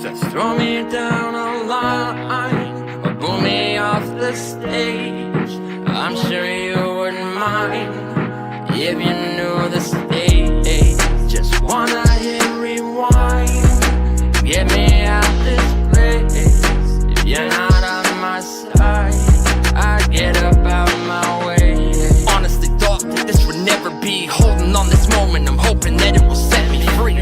So throw me down a line or boo me off the stage. I'm sure you wouldn't mind if you knew the stage. Just wanna hit rewind, get me out this place. If you're not on my side, I get up out my way. Honestly thought that this would never be. Holding on this moment, I'm hoping that it will set me free.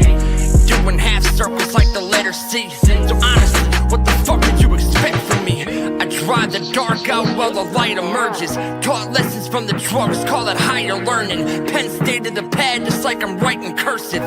Doing half circles like the letter C. So honestly, what the fuck did you expect from me? I drive the dark out while the light emerges. Taught lessons from the drugs, call it higher learning. Pen stayed to the pad just like I'm writing cursive.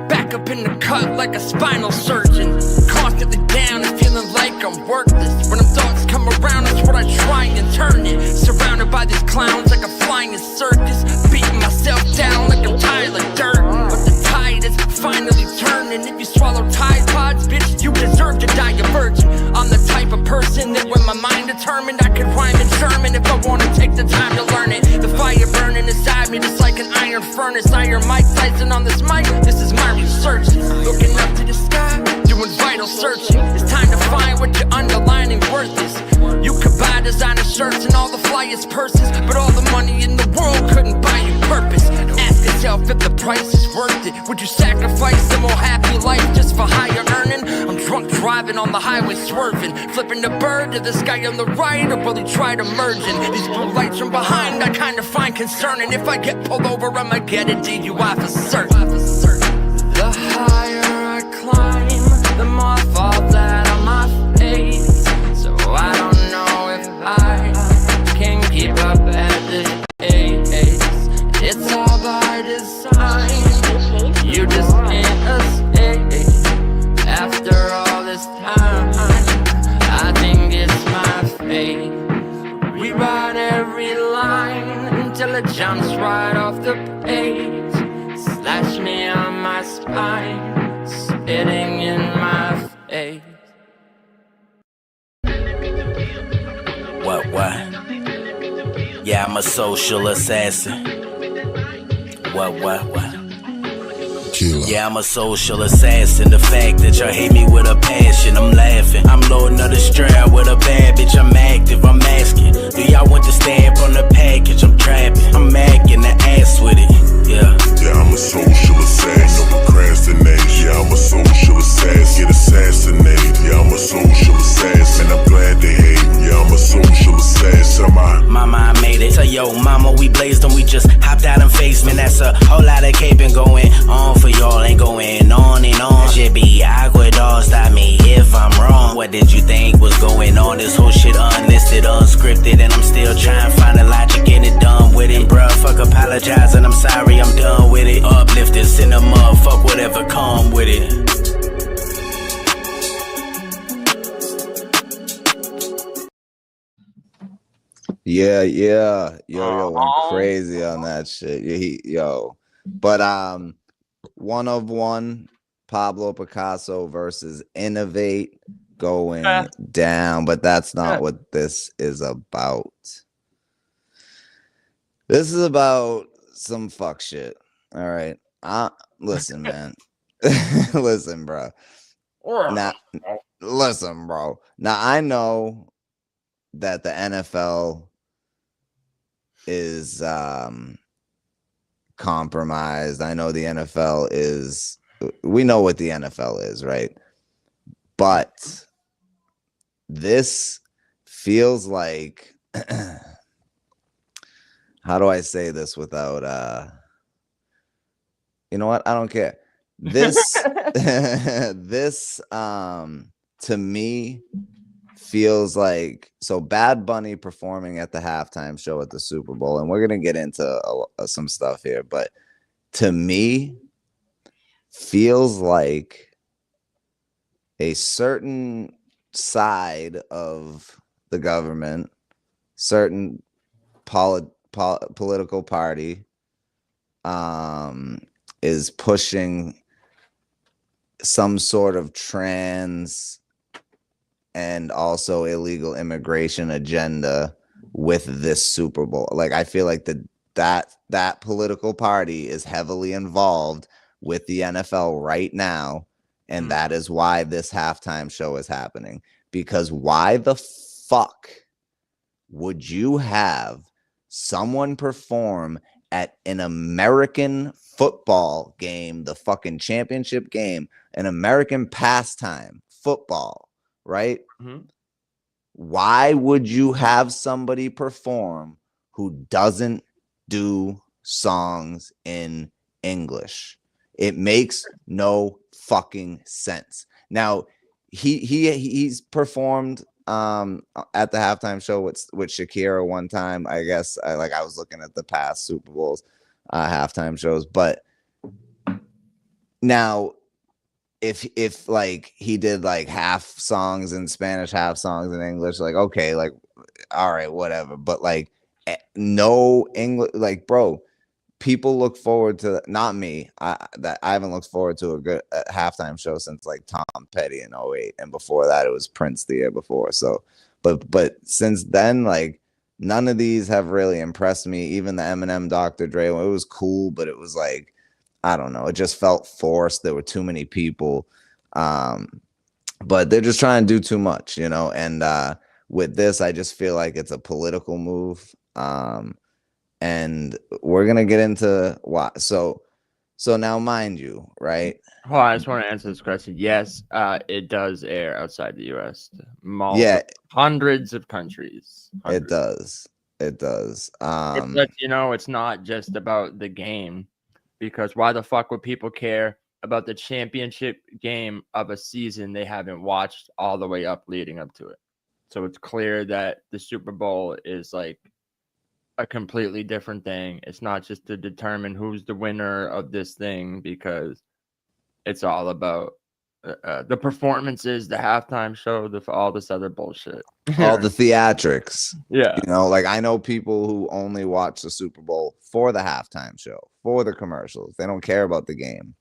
Back up in the cut like a spinal surgeon. Constantly down and feeling like I'm worthless. When them thoughts come around, that's what I try and turn it. Surrounded by these clowns like a flying circus. Beating myself down like I'm tired of dirt. But the tide is finally turning. If you swallow Tide Pods, bitch, you deserve to die a virgin. I'm the type of person that when my mind determined, I could rhyme in German if I wanna take the time to learn it. The fire burning inside me just like an iron furnace. Iron Mike Tyson on this mic, this is my research. Looking up to the sky, doing vital searching. It's time to find what your underlining worth is. You could buy designer shirts and all the flyest purses, but all the money in the world couldn't buy you purpose. Ask yourself if the price is worth it. Would you sacrifice a more happy life just for higher earning? I'm drunk driving on the highway swerving, flipping the bird to this guy on the right, or will he try to merge in? These blue lights from behind I kinda find concerning. If I get pulled over, I might get a DUI for certain. The higher I climb, the more I fall flat on my face. So I don't know if I can keep up at this pace. It's all by design, you just can't escape. After all this time, I think it's my fate. Rewrite every line until it jumps right off the page. Slash me on my spine, spitting in my face. What? Yeah, I'm a social assassin. What? Killer. Yeah, I'm a social assassin. The fact that y'all hate me with a passion, I'm laughing. I'm loading up the strap with a bad bitch, I'm active, I'm asking. Do y'all want the stamp on the package? I'm trapping, I'm macking the ass with it. Yeah, I'm a social assassin, no procrastination. Yeah, I'm a social assassin, get assassinated. Yeah, I'm a social assassin, I'm glad they hate me. Yeah, I'm a social assassin. Mama, I made it. Tell yo, mama, we blazed them, we just hopped out and faced, man. That's a whole lot of caping going on for y'all, ain't going on and on. Should be awkward, dog, stop me if I'm wrong. What did you think was going on? This whole shit unlisted, unscripted, and I'm still trying to find the logic, get it done with it. Bruh, fuck apologizing, I'm sorry, I'm done with it. Uplifted, send them up, fuck whatever come with it. Yeah. Yo went crazy on that shit. But one of one, Pablo Pickasso versus Innovate going down, but that's not what this is about. This is about some fuck shit. All right. Listen, man. Listen, bro. Listen, bro. Now I know that the NFL is compromised. I know the NFL is, we know what the NFL is, right? But this feels like, how do I say this without you know what? I don't care. This this to me feels like, so Bad Bunny performing at the halftime show at the Super Bowl, and we're gonna get into some stuff here, but to me feels like a certain side of the government, certain political party is pushing some sort of trans and also illegal immigration agenda with this Super Bowl. Like, I feel like that political party is heavily involved with the NFL right now, And that is why this halftime show is happening. Because why the fuck would you have someone perform at an American football game, the fucking championship game, an American pastime, football, right? Why would you have somebody perform who doesn't do songs in English? It makes no fucking sense. Now, he's performed at the halftime show with Shakira one time. I guess I was looking at the past Super Bowls halftime shows, but now if like he did like half songs in Spanish, half songs in English, like okay, like all right, whatever. But like no English, like bro, people look forward to, not me, I haven't looked forward to a good halftime show since like Tom Petty in 08, and before that it was Prince the year before. So but since then, like none of these have really impressed me. Even the Eminem Dr. Dre one, it was cool, but it was like, I don't know, it just felt forced. There were too many people, but they're just trying to do too much, you know. And with this, I just feel like it's a political move. And we're gonna get into why. So now, mind you, right? Well, I just want to answer this question. Yes, it does air outside the U.S. Hundreds of countries. Hundreds. It does. But you know, it's not just about the game, because why the fuck would people care about the championship game of a season they haven't watched all the way up leading up to it? So it's clear that the Super Bowl is like a completely different thing. It's not just to determine who's the winner of this thing, because it's all about the performances, the halftime show, all this other bullshit, all the theatrics. Yeah, you know, like I know people who only watch the Super Bowl for the halftime show, for the commercials. They don't care about the game.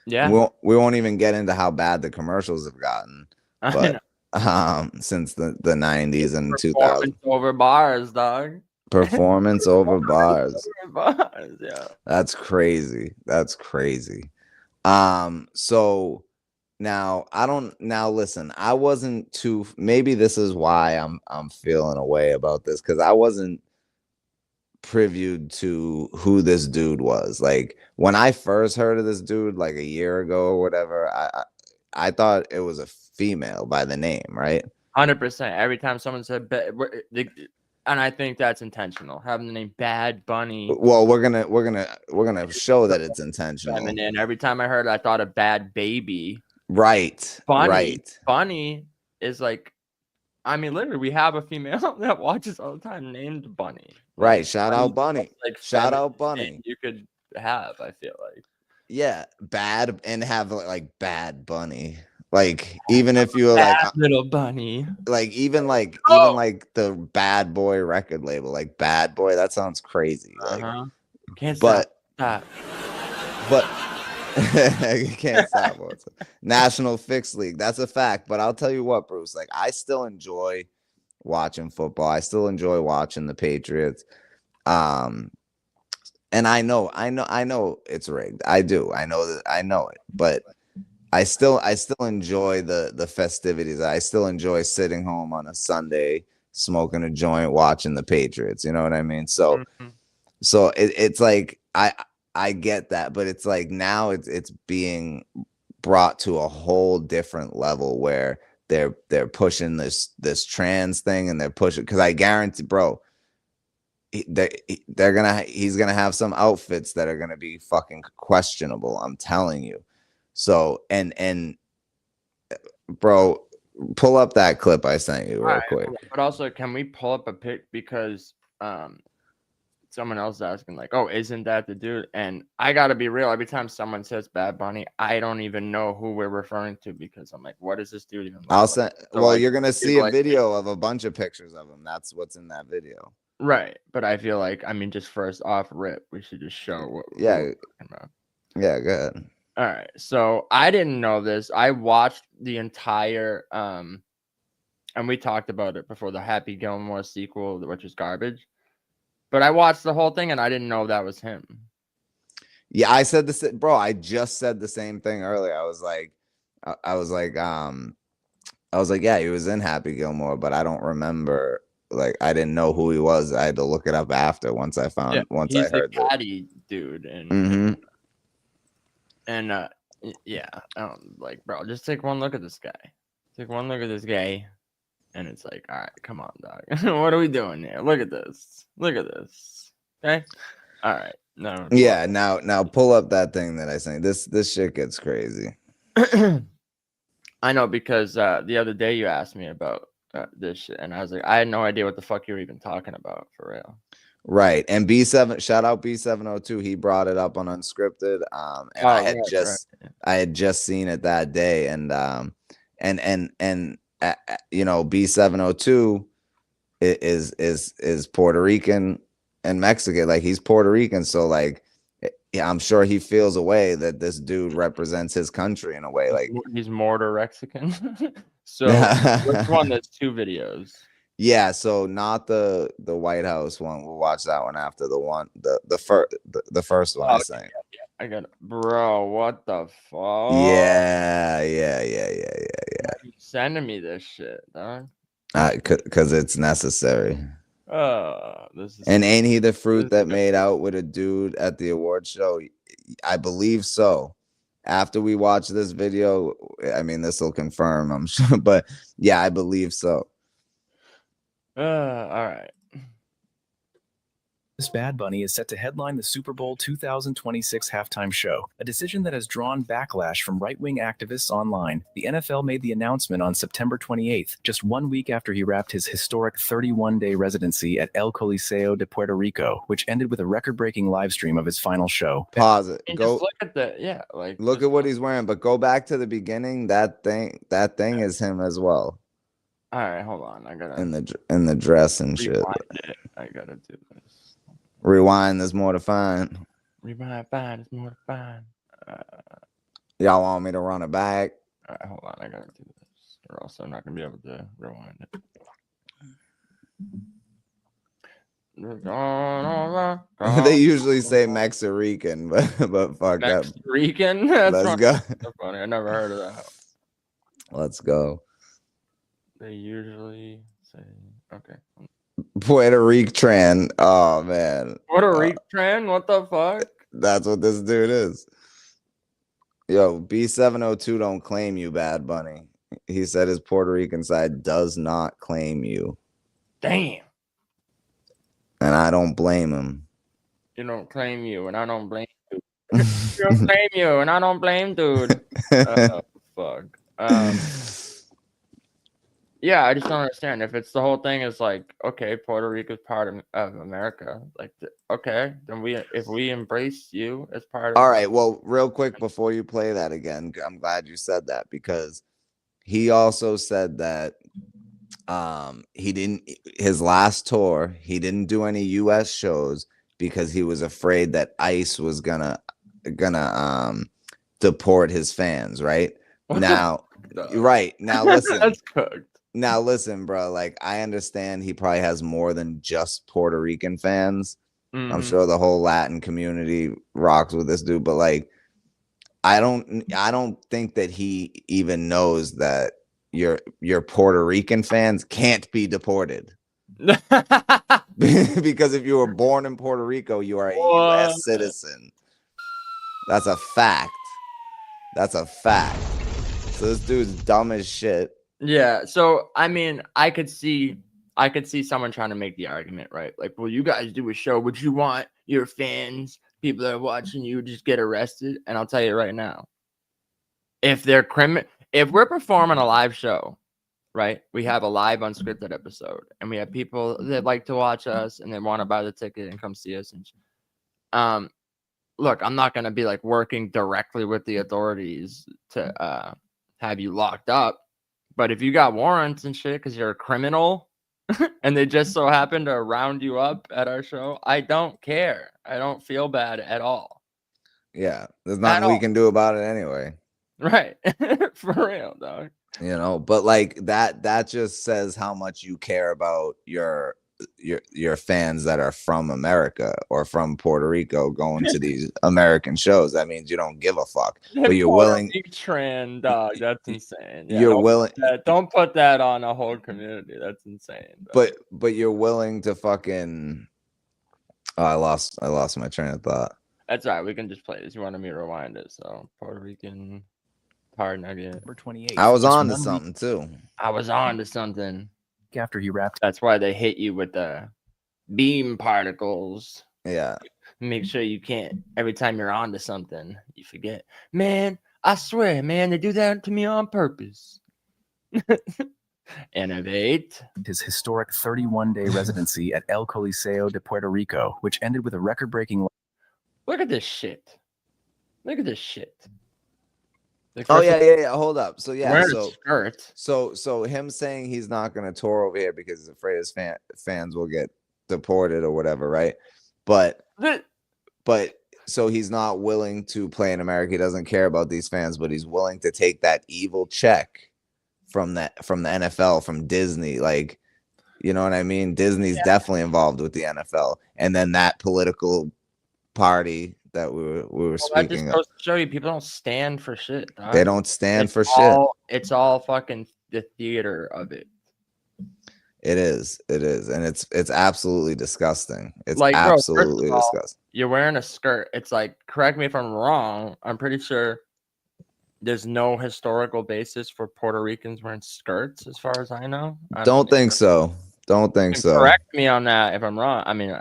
Yeah, we won't even get into how bad the commercials have gotten, but since the 90s and 2000s. Over bars, dog. Performance over bars. Yeah, that's crazy. So now listen, I wasn't too, maybe this is why I'm feeling a way about this, because I wasn't previewed to who this dude was. Like when I first heard of this dude like a year ago or whatever, I thought it was a female by the name, right? 100%. Every time someone said and I think that's intentional, having the name Bad Bunny. Well, we're gonna show that it's intentional. And every time I heard it, I thought of Bad Baby. Right. Bunny is like, I mean, literally, we have a female that watches all the time named Bunny. Right. Shout out Bunny. Like shout out Bunny. You could have, I feel like. Yeah, bad, and have like Bad Bunny. Like even if you were like little bunny, like even like the Bad Boy record label, like Bad Boy, that sounds crazy. Like, can't stop that. But you can't stop. National Fixed League, that's a fact. But I'll tell you what, Bruce, like I still enjoy watching football. I still enjoy watching the Patriots. And I know it's rigged. I do. I know it, but I still enjoy the festivities. I still enjoy sitting home on a Sunday, smoking a joint, watching the Patriots. You know what I mean? So, so it's like I get that, but it's like now it's being brought to a whole different level where they're pushing this trans thing, and they're pushing, because I guarantee, bro, he's gonna have some outfits that are gonna be fucking questionable. I'm telling you. So and bro, pull up that clip I sent you real quick. But also, can we pull up a pic, because someone else is asking like, oh, isn't that the dude? And I gotta be real, every time someone says Bad Bunny, I don't even know who we're referring to, because I'm like, what is this dude even? I'll send. So well, you're gonna see a video of a bunch of pictures of him. That's what's in that video. Right, but I feel like, I mean, just first off rip, we should just show what we're talking about. Yeah, good. All right, so I didn't know this. I watched the entire and we talked about it before, the Happy Gilmore sequel, which is garbage. But I watched the whole thing, and I didn't know that was him. Yeah, I said this, bro. I just said the same thing earlier. I was like, yeah, he was in Happy Gilmore, but I don't remember. Like, I didn't know who he was. I had to look it up after once I He's the heard that. caddy dude, and Mm-hmm. yeah, like, bro, just take one look at this guy. Take one look at this guy, and it's like, all right, come on, dog. What are we doing here? Look at this. Look at this. Okay. All right. No. Yeah. Now pull up that thing that I sent. This shit gets crazy. I know, because the other day you asked me about this shit, and I was like, I had no idea what the fuck you were even talking about, for real. Right. And B7, shout out B702. He brought it up on Unscripted. And I had just seen it that day. And you know, B702 is Puerto Rican and Mexican. Like, he's Puerto Rican. So, like, yeah, I'm sure he feels a way that this dude represents his country in a way. Like, he's mortar Mexican. So which one? There's 2 videos. Yeah, so not the White House one. We'll watch that one after the first one. I think. Yeah, I got it. Bro, what the fuck? Yeah. You sending me this shit, dog? Because it's necessary. This is. And ain't he the fruit that made out with a dude at the award show? I believe so. After we watch this video, I mean, this will confirm, I'm sure, but yeah, I believe so. All right. This Bad Bunny is set to headline the Super Bowl 2026 halftime show, a decision that has drawn backlash from right-wing activists online. The NFL made the announcement on September 28th, just 1 week after he wrapped his historic 31-day residency at El Coliseo de Puerto Rico, which ended with a record-breaking live stream of his final show. Pause it. And Go just look at like, look at what he's wearing, but go back to the beginning. That thing is him as well. All right, hold on. I gotta in the dress and shit. it. I gotta do this. Rewind, there's more to find. Rewind, there's more to find. Y'all want me to run it back? All right, hold on. I gotta do this, or else I'm not gonna be able to rewind it. They usually say Mexican, but fuck that. Mexican? Let's go. So funny. I never heard of that. Let's go. They usually say, okay. Puerto Rican. Oh man. Puerto Rican? What the fuck? That's what this dude is. Yo, B702 don't claim you, Bad Bunny. He said his Puerto Rican side does not claim you. Damn. And I don't blame him. You don't claim you, and I don't blame you. You don't claim you, and I don't blame dude. Oh, fuck. Yeah, I just don't understand. If it's the whole thing is like, okay, Puerto Rico is part of America. Like, okay, then if we embrace you as part of. All right. Well, real quick before you play that again, I'm glad you said that, because he also said that he didn't, his last tour, he didn't do any U.S. shows because he was afraid that ICE was gonna deport his fans. Right now, right now, listen. That's cooked. Now, listen, bro, like, I understand he probably has more than just Puerto Rican fans. I'm sure the whole Latin community rocks with this dude, but like, I don't think that he even knows that your Puerto Rican fans can't be deported. Because if you were born in Puerto Rico, you are a U.S. citizen. That's a fact. That's a fact. So this dude's dumb as shit. Yeah, so I mean, I could see someone trying to make the argument, right? Like, well, you guys do a show. Would you want your fans, people that are watching you, just get arrested? And I'll tell you right now, if we're performing a live show, right? We have a live unscripted episode, and we have people that like to watch us and they want to buy the ticket and come see us. And look, I'm not gonna be like working directly with the authorities to have you locked up. But if you got warrants and shit because you're a criminal and they just so happen to round you up at our show, I don't care. I don't feel bad at all. Yeah, there's nothing we can do about it anyway. Right. For real, dog. You know, but like that just says how much you care about your your fans that are from America or from Puerto Rico going to these American shows. That means you don't give a fuck, but you're willing. Trend, dog. That's insane. Yeah, You're willing. Don't put that on a whole community. That's insane. Dog. But you're willing to fucking. Oh, I lost my train of thought. That's all right. We can just play this. You wanted me to rewind it, so Puerto Rican hard nugget. Number 28. I was Just on to 1 week something too. I was on to something. after he wrapped That's why they hit you with the beam particles. Yeah. Make sure you can't, every time you're on to something, you forget. Man, I swear, man, they do that to me on purpose. Innovate. his historic 31-day residency at El Coliseo de Puerto Rico, which ended with a record-breaking. Look at this shit. Look at this shit. Oh yeah. Hold up. So yeah, Wearing a skirt. So him saying he's not gonna tour over here because he's afraid his fans will get deported or whatever, right? But so he's not willing to play in America. He doesn't care about these fans, but he's willing to take that evil check from the NFL, from Disney. Like, you know what I mean? Disney's definitely involved with the NFL, and then that political party that we were speaking that just of. goes to show you people don't stand for shit. Dog. They don't stand for shit. It's all fucking the theater of it. It is, and it's absolutely disgusting. It's like, bro, absolutely disgusting. You're wearing a skirt. It's like, correct me if I'm wrong. I'm pretty sure there's no historical basis for Puerto Ricans wearing skirts, as far as I know. Don't think so. Don't think so. Correct me on that if I'm wrong. I mean,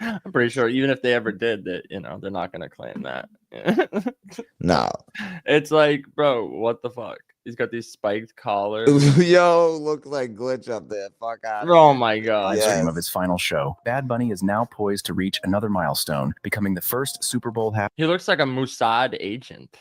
I'm pretty sure even if they ever did that, you know, they're not gonna claim that. No. It's like, bro, what the fuck? He's got these spiked collars. Yo, look like Glitch up there. Fuck out. Oh my god. Live stream of his final show. Bad Bunny is now poised to reach another milestone, becoming the first Super Bowl He looks like a Mossad agent.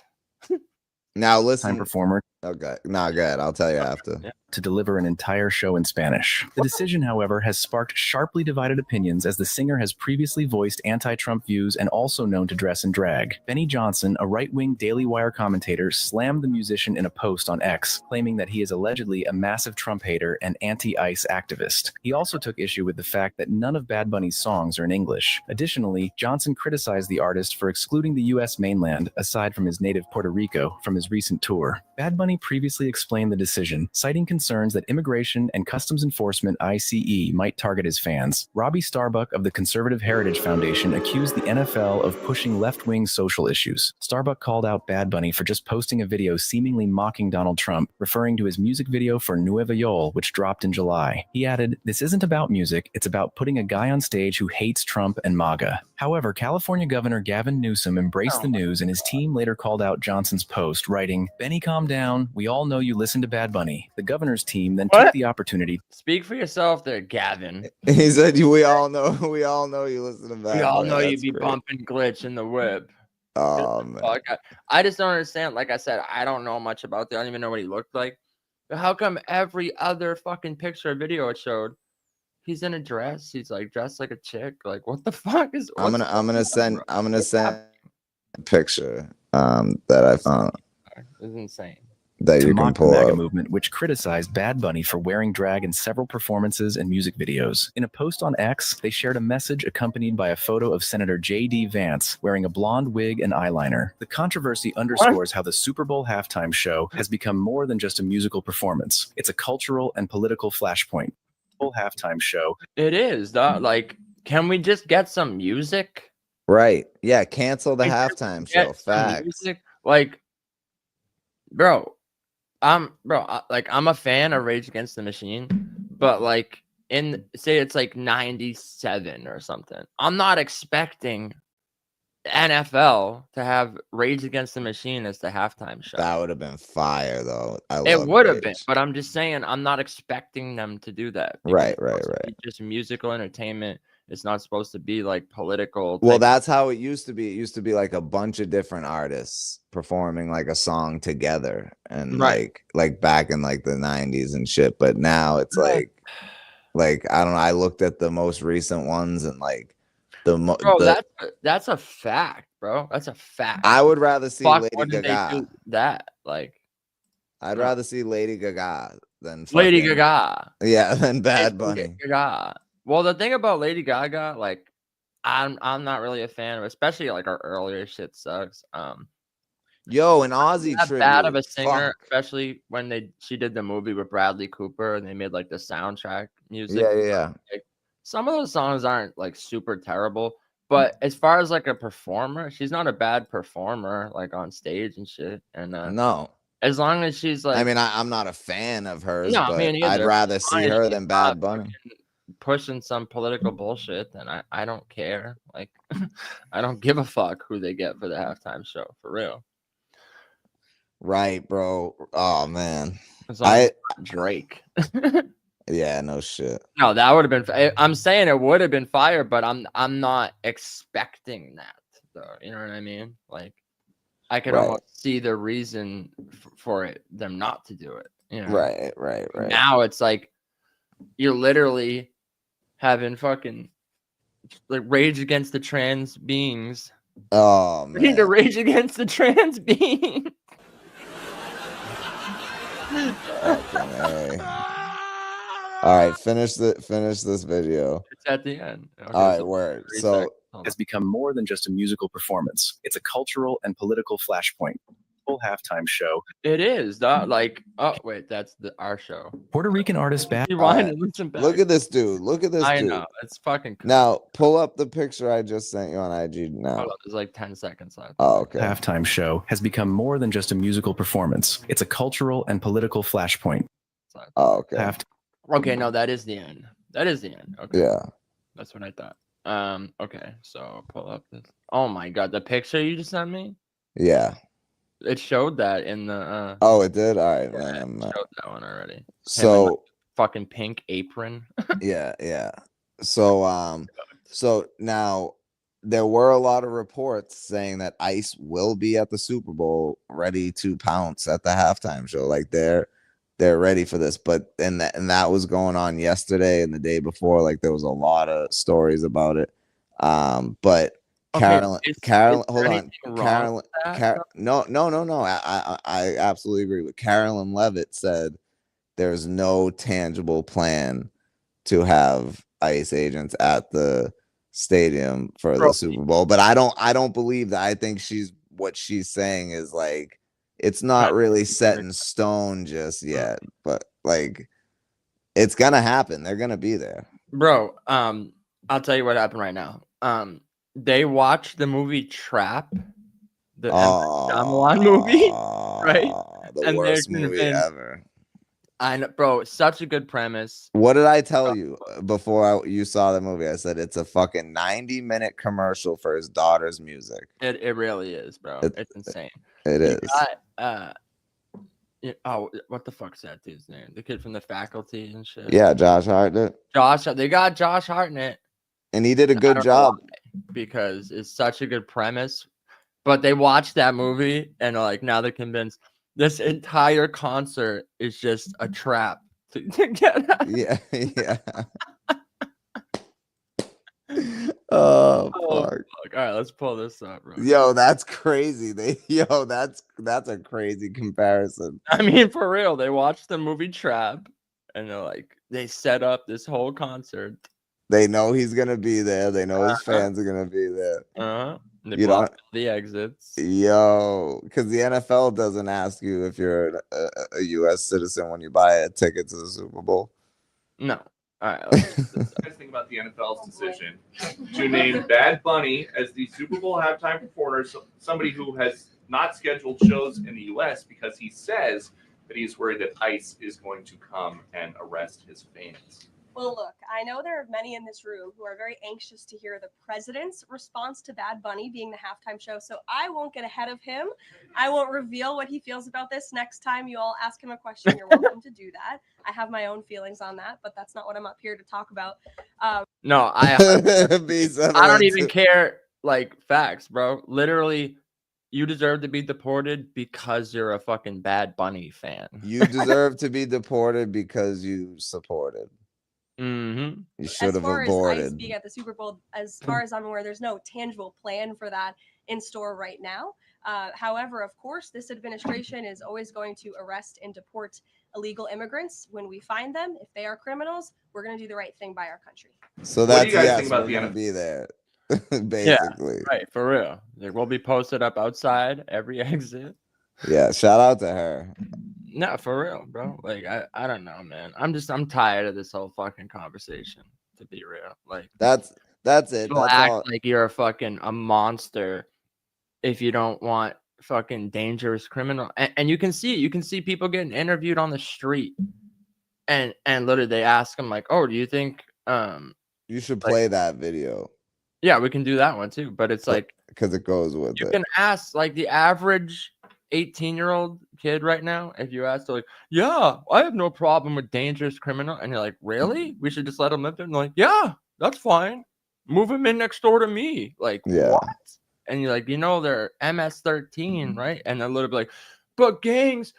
Now halftime listen. performer. Okay. Nah, go ahead. I'll tell you after. To deliver an entire show in Spanish. The decision, however, has sparked sharply divided opinions, as the singer has previously voiced anti-Trump views and also known to dress in drag. Benny Johnson, a right-wing Daily Wire commentator, slammed the musician in a post on X, claiming that he is allegedly a massive Trump hater and anti-ICE activist. He also took issue with the fact that none of Bad Bunny's songs are in English. Additionally, Johnson criticized the artist for excluding the U.S. mainland, aside from his native Puerto Rico, from his recent tour. Bad Bunny previously explained the decision, citing concerns that Immigration and Customs Enforcement (ICE) might target his fans. Robbie Starbuck of the Conservative Heritage Foundation accused the NFL of pushing left-wing social issues. Starbuck called out Bad Bunny for just posting a video seemingly mocking Donald Trump, referring to his music video for Nueva York, which dropped in July. He added, "This isn't about music, it's about putting a guy on stage who hates Trump and MAGA." However, California Governor Gavin Newsom embraced the news, and his team later called out Johnson's post, writing, "Benny, calm down. We all know you listen to Bad Bunny." The governor's team then took the opportunity. Speak for yourself there, Gavin. He said, "We all know you listen to Bad We all Bunny." know you That's be great. bumping Glitch in the whip. Man. I just don't understand. Like I said, I don't know much about that. I don't even know what he looked like. But how come every other fucking picture or video it showed, he's in a dress? He's like dressed like a chick. Like, what the fuck is? I'm gonna send a picture that I found. It's insane. That To you can mock the pull MAGA up. movement, which criticized Bad Bunny for wearing drag in several performances and music videos. In a post on X, they shared a message accompanied by a photo of Senator J.D. Vance wearing a blonde wig and eyeliner. The controversy underscores how the Super Bowl halftime show has become more than just a musical performance. It's a cultural and political flashpoint. Full halftime show. It is, dog. Like, can we just get some music? Right. Yeah. Cancel the Like, halftime Get show. some Facts. music? Like, bro, I'm a fan of Rage Against the Machine, but like say it's like 97 or something. I'm not expecting NFL to have Rage Against the Machine as the halftime show. That would have been fire, though. It would have been, but I'm just saying I'm not expecting them to do that. because Right. it's supposed to be just musical entertainment. It's not supposed to be like political. Well, type- that's how it used to be. It used to be like a bunch of different artists performing like a song together, and Right. like back in like the 90s and shit. But now it's Right. like I don't know. I looked at the most recent ones, and like bro, that's a fact, bro. That's a fact. I would rather see Fuck, Lady when did they Gaga. do that? Like I'd rather see Lady Gaga than Lady fucking- Gaga. Yeah, than Bad Lady Bunny. Gaga. Well, the thing about Lady Gaga, like, I'm not really a fan of, especially like her earlier shit sucks. Yo, an Aussie Not tribute. bad of a singer, Fuck. especially when she did the movie with Bradley Cooper and they made like the soundtrack music. Yeah. Like, some of those songs aren't like super terrible, but as far as like a performer, she's not a bad performer, like on stage and shit. And No. as long as she's like, I mean, I'm not a fan of hers, no, me but I'd neither. rather As see long as her she's than not Bad Bunny. pushing some political bullshit, then I don't care. Like, I don't give a fuck who they get for the halftime show, for real. Right, bro. Oh man. As long as it's not Drake. Yeah, no shit. No, that would have been. I'm saying it would have been fire, but I'm not expecting that, though. You know what I mean? Like, I could Right. almost see the reason for it, them not to do it. You know? Right. Now it's like you're literally having fucking like Rage Against the Trans beings. Oh We need to man. rage against the trans being. Fucking A. All right, finish this video. It's at the end. Okay, All right, so word. 3 So seconds. Hold Has on. become more than just a musical performance. It's a cultural and political flashpoint. Full halftime show. It is like, oh wait, that's our show. Puerto Rican artist Bad. Rewind Alright, and listen back. look at this dude. Look at this I dude. know it's fucking cool. Now pull up the picture I just sent you on IG now. Hold on, there's like 10 seconds left. Oh, okay. Halftime show has become more than just a musical performance. It's a cultural and political flashpoint. Oh, okay. Okay, no, that is the end. That is the end. Okay. Yeah. That's what I thought. Okay, so pull up this. Oh my god, the picture you just sent me? Yeah. It showed that in the Oh, it did? All right, yeah, man. it showed that one already. So Fucking pink apron. yeah. So now there were a lot of reports saying that Ice will be at the Super Bowl ready to pounce at the halftime show. Like they're ready for this. But and that was going on yesterday and the day before. Like there was a lot of stories about it. But Carolyn, hold on. No. I absolutely agree with Carolyn Levitt said there's no tangible plan to have ICE agents at the stadium for the Super Bowl. But I don't believe that. I think what she's saying is like it's not really set in stone just yet, but like it's gonna happen. They're gonna be there. Bro, I'll tell you what happened right now. They watched the movie Trap, the Shyamalan movie, right? The worst movie ever. I know, bro. Such a good premise. What did I tell you before you saw the movie? I said it's a fucking 90-minute commercial for his daughter's music. It really is, bro. It's insane. It is. Oh, what the fuck's that dude's name? The kid from The Faculty and shit. Yeah, Josh Hartnett. They got Josh Hartnett, and he did a good job because it's such a good premise. But they watched that movie and like now they're convinced this entire concert is just a trap to get out. Yeah. Oh fuck. All right, let's pull this up, bro. Yo, that's crazy. That's a crazy comparison. I mean, for real, they watched the movie Trap and they're like, they set up this whole concert. They know he's gonna be there. They know his fans are gonna be there. They block the exits. Yo, because the NFL doesn't ask you if you're a U.S. citizen when you buy a ticket to the Super Bowl. No. All right. What do you guys think about the NFL's decision to name Bad Bunny as the Super Bowl halftime performer, somebody who has not scheduled shows in the U.S. because he says that he's worried that ICE is going to come and arrest his fans? Well, look, I know there are many in this room who are very anxious to hear the president's response to Bad Bunny being the halftime show, so I won't get ahead of him. I won't reveal what he feels about this. Next time you all ask him a question, you're welcome to do that. I have my own feelings on that, but that's not what I'm up here to talk about. No, I don't even care. Like, facts, bro. Literally, you deserve to be deported because you're a fucking Bad Bunny fan. You deserve to be deported because you supported. Mm-hmm. You should have aborted. As far as ICE being at the Super Bowl, as far as I'm aware, there's no tangible plan for that in store right now. However, of course, this administration is always going to arrest and deport illegal immigrants when we find them. If they are criminals, we're going to do the right thing by our country. So What do that's you guys yes, think about we're the gonna NFL? be there, basically. Right, for real. Like, we'll be posted up outside every exit. Yeah, shout out to her. No, for real, bro. Like, I don't know, man. I'm tired of this whole fucking conversation, to be real. Like, That's it. people That's act all. like you're a monster if you don't want fucking dangerous criminal. And you can see people getting interviewed on the street, and literally they ask them like, oh, do you think You should like- play that video yeah, we can do that one too, but it's like because it goes with you it. can ask like the average 18-year-old kid right now, if you ask, they're like, yeah, I have no problem with dangerous criminal. And you're like, really? We should just let him live there? And they're like, yeah, that's fine. Move him in next door to me. Like, Yeah. what? And you're like, they're MS-13, right? And they're literally like, but gangs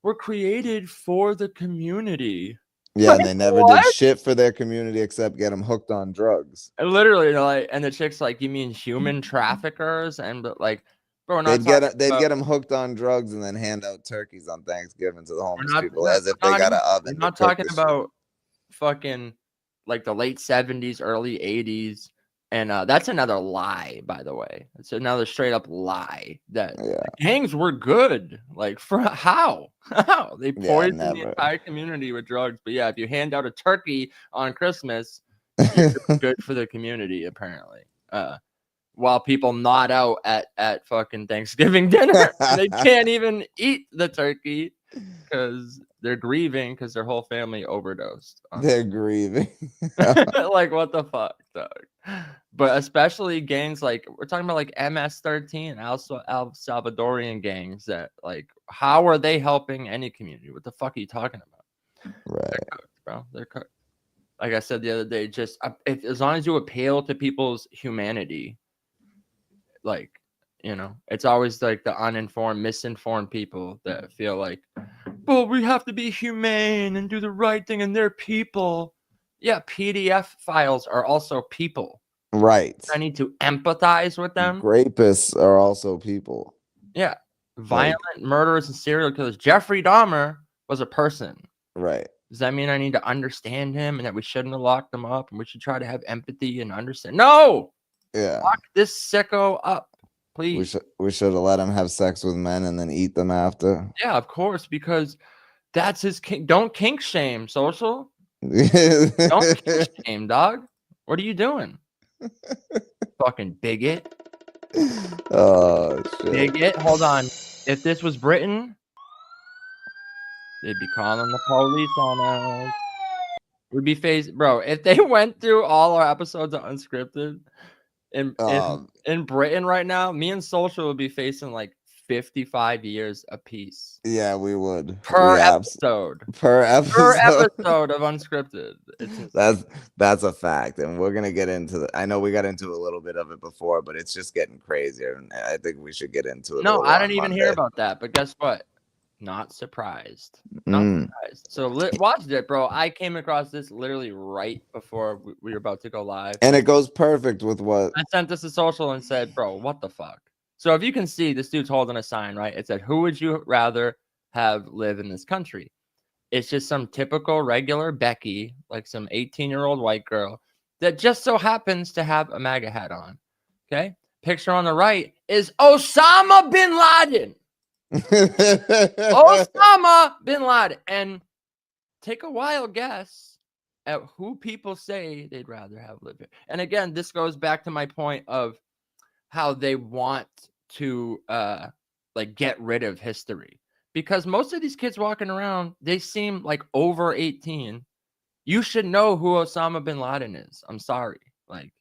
were created for the community. Yeah, and they never What? did shit for their community except get them hooked on drugs. And literally, like, and the chick's like, you mean human traffickers? And but like, bro, we're not They'd talking get them hooked on drugs and then hand out turkeys on Thanksgiving to the homeless not- people we're as if not they got even- an oven. I'm not to cook talking the shit. about fucking like the late 70s, early 80s. And that's another lie, by the way. It's another straight up lie that Yeah. gangs were good. Like, for how? How? They Yeah, poisoned the never. entire community with drugs. But yeah, if you hand out a turkey on Christmas, you're good for the community, apparently. While people nod out at fucking Thanksgiving dinner, and they can't even eat the turkey because they're grieving because their whole family overdosed. They're grieving. Like, what the fuck, dog? But especially gangs like we're talking about, like MS-13, also El Salvadorian gangs. That, like, how are they helping any community? What the fuck are you talking about? Right. They're cooked, bro. They're cooked. Like I said the other day, just if as long as you appeal to people's humanity, like, it's always like the uninformed, misinformed people that feel like, well, we have to be humane and do the right thing, and they're people. Yeah, PDF files are also people. Right. I need to empathize with them. Rapists are also people. Yeah. Violent murderers and serial killers. Jeffrey Dahmer was a person. Right. Does that mean I need to understand him and that we shouldn't have locked him up and we should try to have empathy and understand? No! Yeah. Lock this sicko up, please. We should have let him have sex with men and then eat them after. Yeah, of course, because that's his king. Don't kink shame, social. Don't kink shame, dog. What are you doing? Fucking bigot. Oh shit. Bigot. Hold on. If this was Britain, they'd be calling the police on us. We'd be bro. If they went through all our episodes of Unscripted in Britain right now, me and Social would be facing like 55 years apiece. Yeah, we would. Per episode. Per episode of Unscripted. That's a fact, and we're gonna get into I know we got into a little bit of it before, but it's just getting crazier, and I think we should get into it. No, I didn't even hear about that, but guess what? Not surprised. Not surprised. So watched it, bro. I came across this literally right before we were about to go live, and it goes perfect with what I sent this to Social and said, bro, what the fuck? So if you can see, this dude's holding a sign, right? It said, who would you rather have live in this country? It's just some typical regular Becky, like some 18-year-old white girl that just so happens to have a MAGA hat on. Okay. Picture on the right is Osama bin Laden. Osama bin Laden. And take a wild guess at who people say they'd rather have live here. And again, this goes back to my point of how they want to like get rid of history, because most of these kids walking around, they seem like over 18. You should know who Osama bin Laden is. I'm sorry. Like,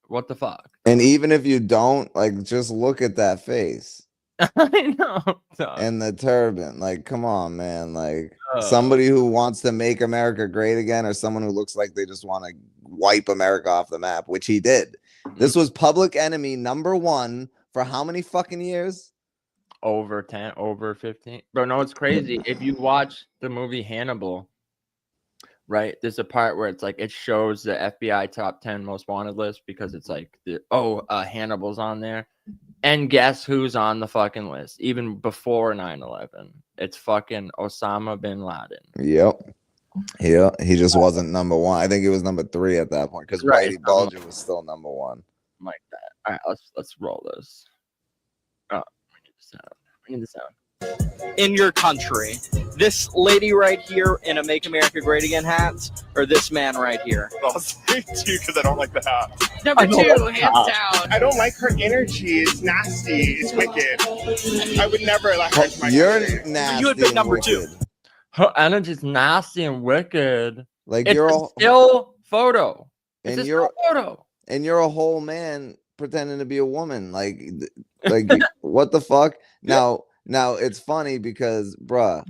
what the fuck? And even if you don't, like, just look at that face. I know. And the turban. Like, come on, man. Like, somebody who wants to make America great again, or someone who looks like they just want to wipe America off the map, which he did. This was public enemy #1 for how many fucking years? Over 10, over 15. Bro, no, it's crazy. If you watch the movie Hannibal, right, there's a part where it's like it shows the FBI top 10 most wanted list, because it's like Hannibal's on there. And guess who's on the fucking list? Even before 9/11, it's fucking Osama bin Laden. Yep. Yeah, he just wasn't number one. I think he was number 3 at that point because Right, Whitey Bulger was still number 1. Like that. All right, let's roll this. Oh, we need the sound. We need the sound. In your country, this lady right here in a Make America Great Again hat, or this man right here? I'll say 2 because I don't like the hat. Number 2, hands down. I don't like her energy. It's nasty. It's wicked. I would never let her into my You're country. nasty. You would pick and number wicked. 2. Her energy's nasty and wicked. Like It's you're a a, still photo. It's and a you're still photo. and you're a whole man pretending to be a woman. Like what the fuck? Now it's funny because, bruh,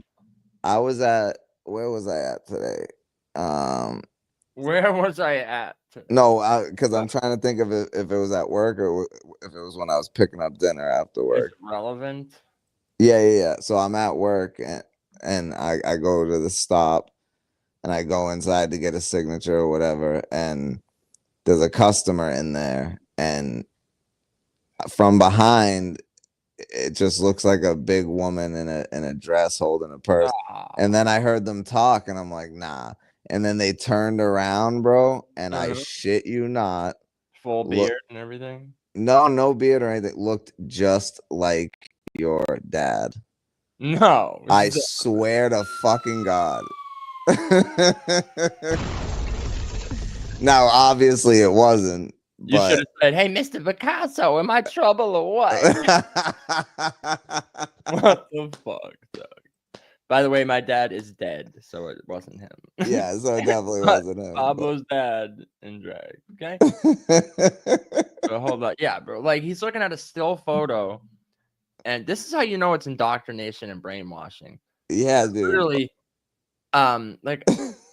where was I at today? Where was I at? No, because I'm trying to think of it if it was at work or if it was when I was picking up dinner after work. It's relevant. Yeah. So I'm at work and I go to the stop and I go inside to get a signature or whatever, and there's a customer in there, and from behind it just looks like a big woman in a dress holding a purse. And then I heard them talk and I'm like, nah. And then they turned around, bro, and I shit you not, Full beard and everything. no beard or anything, looked just like your dad. No. I swear to fucking God. Now, obviously it wasn't. You should have said, "Hey, Mr. Pickasso, am I trouble or what?" What the fuck, dog? By the way, my dad is dead, so it wasn't him. Yeah, so it definitely wasn't him. Pablo's dad in drag. Okay. So hold on. Yeah, bro. Like he's looking at a still photo, and this is how you know it's indoctrination and brainwashing. Yeah, dude. Literally, like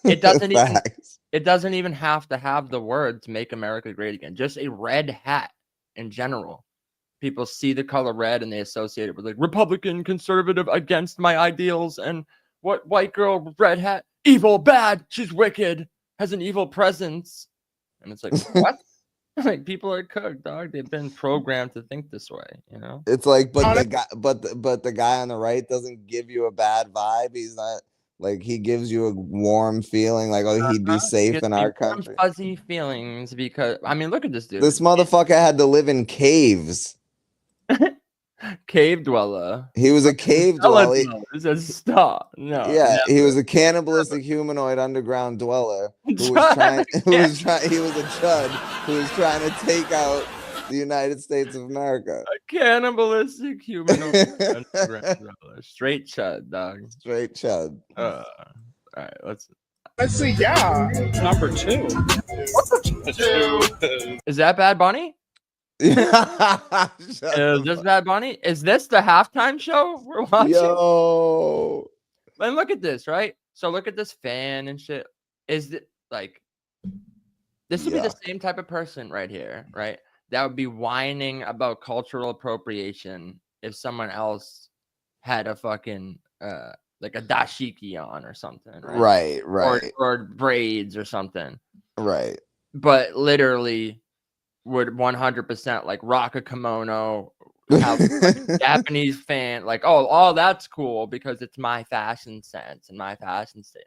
it doesn't even have to have the words "Make America Great Again." Just a red hat in general. People see the color red and they associate it with like Republican, conservative, against my ideals, and what white girl, red hat, evil, bad, she's wicked, has an evil presence. And it's like, what? Like people are cooked, dog. They've been programmed to think this way, you know? It's like, but the guy on the right doesn't give you a bad vibe. He's not like, he gives you a warm feeling, like, oh, he'd be safe in our country. Fuzzy feelings because I mean, look at this dude. This motherfucker had to live in caves. Cave dweller. He was a cave dweller. Stop. No. Yeah, never. he was a cannibalistic humanoid underground dweller who was trying. He was a chud who was trying to take out the United States of America. A cannibalistic humanoid underground dweller. Straight chud, dog. Straight chud. All right, let's see. Yeah, Number 2. Is that Bad Bunny? Is this Bad Bunny? Is this the halftime show we're watching? Yo. And look at this, right? So look at this fan and shit. Is it like this would be the same type of person right here, right? That would be whining about cultural appropriation if someone else had a fucking like a dashiki on or something, right? Right. Or braids or something. Right. But literally would 100% like rock a kimono, have like a Japanese fan, like, oh, that's cool because it's my fashion sense and my fashion state.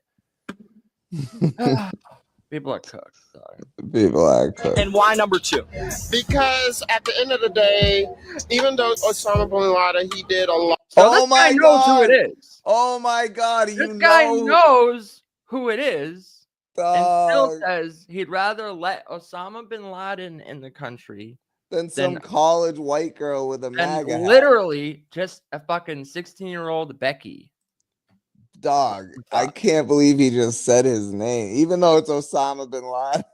People are cooked. Sorry. People are cooked. And why number 2? because at the end of the day, even though Osama bin Laden, he did a lot. Oh my guy knows who God. it is. Oh my God. This guy knows who it is. Dog. And still says he'd rather let Osama bin Laden in the country than some college white girl with a MAGA hat. Literally just a fucking 16-year-old Becky. Dog, I can't believe he just said his name, even though it's Osama bin Laden.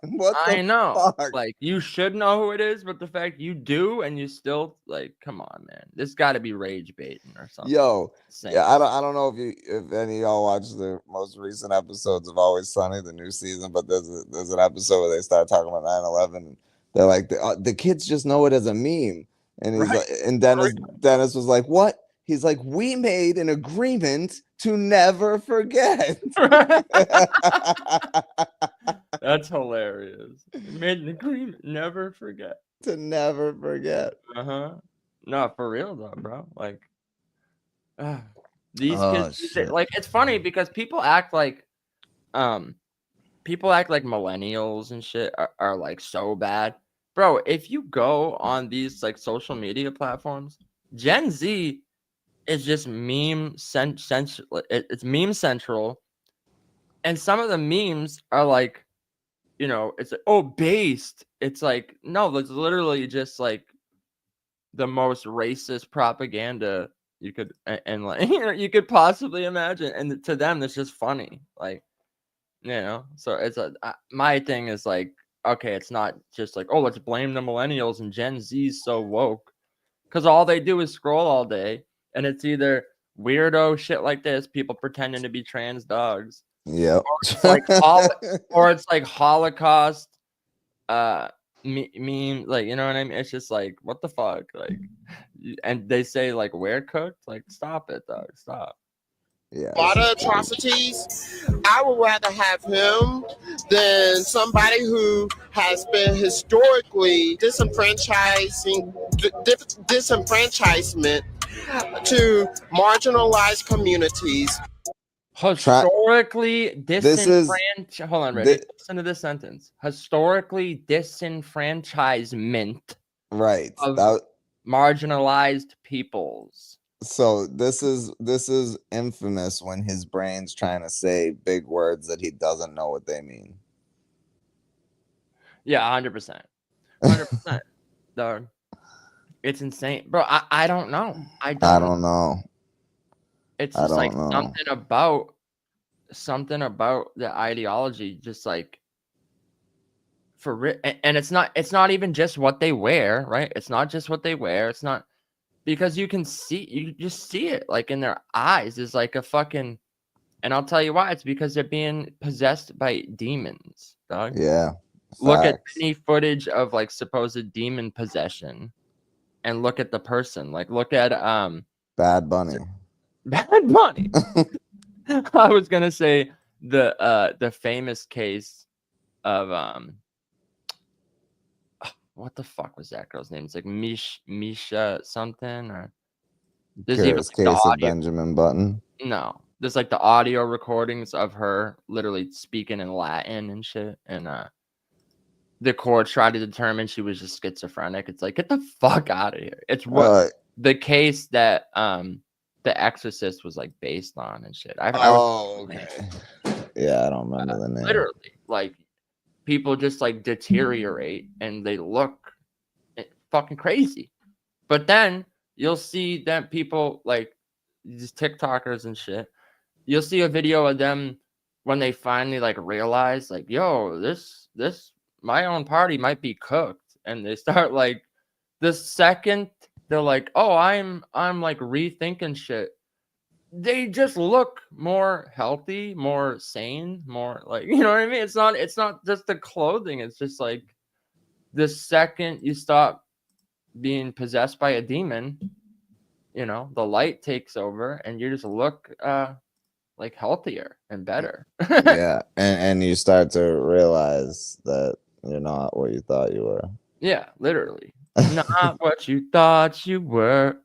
I know. Fuck? Like, you should know who it is, but the fact you do and you still, like, come on, man. This got to be rage baiting or something. Yo, yeah, I don't know if any of y'all watched the most recent episodes of Always Sunny, the new season, but there's an episode where they start talking about 9/11. They're like, the kids just know it as a meme, and he's like, and Dennis was like, what? He's like, we made an agreement to never forget. That's hilarious. We made an agreement, never forget. To never forget. Uh-huh. No, for real though, bro. Like, these Oh, kids, shit. like, it's funny because people act like millennials and shit are like so bad, bro. If you go on these like social media platforms, Gen Z is just it's meme central, and some of the memes are like, it's like, oh, based. It's like, no, it's literally just like the most racist propaganda you could and like you could possibly imagine, and to them it's just funny, like, so it's my thing is like, okay, it's not just like, oh, let's blame the millennials and Gen Z's so woke, because all they do is scroll all day, and it's either weirdo shit like this, people pretending to be trans dogs, Yep. or it's like Holocaust meme, like, you know what I mean? It's just like, what the fuck, like, and they say like, we're cooked, like, stop it, dog, stop. Yeah. A lot of atrocities. I would rather have him than somebody who has been historically disenfranchisement to marginalized communities. Historically disenfranchised. Hold on, ready? thi- Listen to this sentence. Historically disenfranchisement Right. of marginalized peoples. So this is infamous when his brain's trying to say big words that he doesn't know what they mean. Yeah, 100%. 100%. Dog. It's insane. Bro, I don't know. I don't know. It's just like something about the ideology, just like and it's not even just what they wear, right? It's not just what they wear. It's not, because you just see it like in their eyes is like a fucking, and I'll tell you why. It's because they're being possessed by demons, dog. Yeah. Look at any footage of like supposed demon possession and look at the person. Like, look at Bad Bunny. Bad Bunny. I was gonna say the famous case of what the fuck was that girl's name? It's like Misha something, or there's even Curious case of Benjamin Button. No, there's like the audio recordings of her literally speaking in Latin and shit, and the court tried to determine she was just schizophrenic. It's like, get the fuck out of here. It's what the case that The Exorcist was like based on and shit. Okay. Yeah, I don't remember the name. Literally, like, people just like deteriorate and they look fucking crazy. But then you'll see that people like these TikTokers and shit. You'll see a video of them when they finally like realize like, yo, this my own party might be cooked, and they start like, the second they're like, oh, I'm like rethinking shit, they just look more healthy, more sane, more like, you know what I mean? It's not just the clothing. It's just like, the second you stop being possessed by a demon, the light takes over and you just look like healthier and better. Yeah, and you start to realize that you're not what you thought you were. Yeah, literally. Not what you thought you were.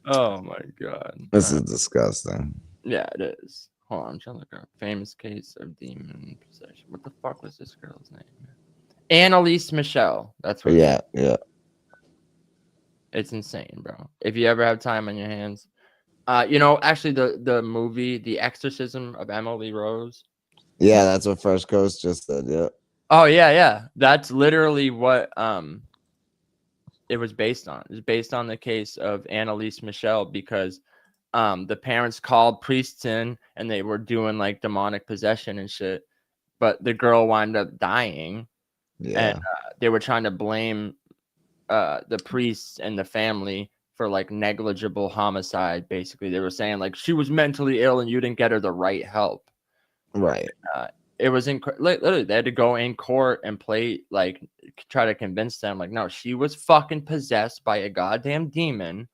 Oh my god. This is disgusting. Yeah, it is. Hold on, I'm trying to look up famous case of demon possession. What the fuck was this girl's name? Annalise Michelle. That's what. Yeah. It's insane, bro. If you ever have time on your hands, actually the movie The Exorcism of Emily Rose. Yeah, that's what First Coast just said. Yeah. Oh yeah. That's literally what it was based on. It was based on the case of Annalise Michelle, because the parents called priests in and they were doing like demonic possession and shit, but the girl wound up dying. Yeah. And they were trying to blame the priests and the family for like negligible homicide. Basically, they were saying like she was mentally ill and you didn't get her the right help. Right. It was literally they had to go in court and try to convince them like, no, she was fucking possessed by a goddamn demon,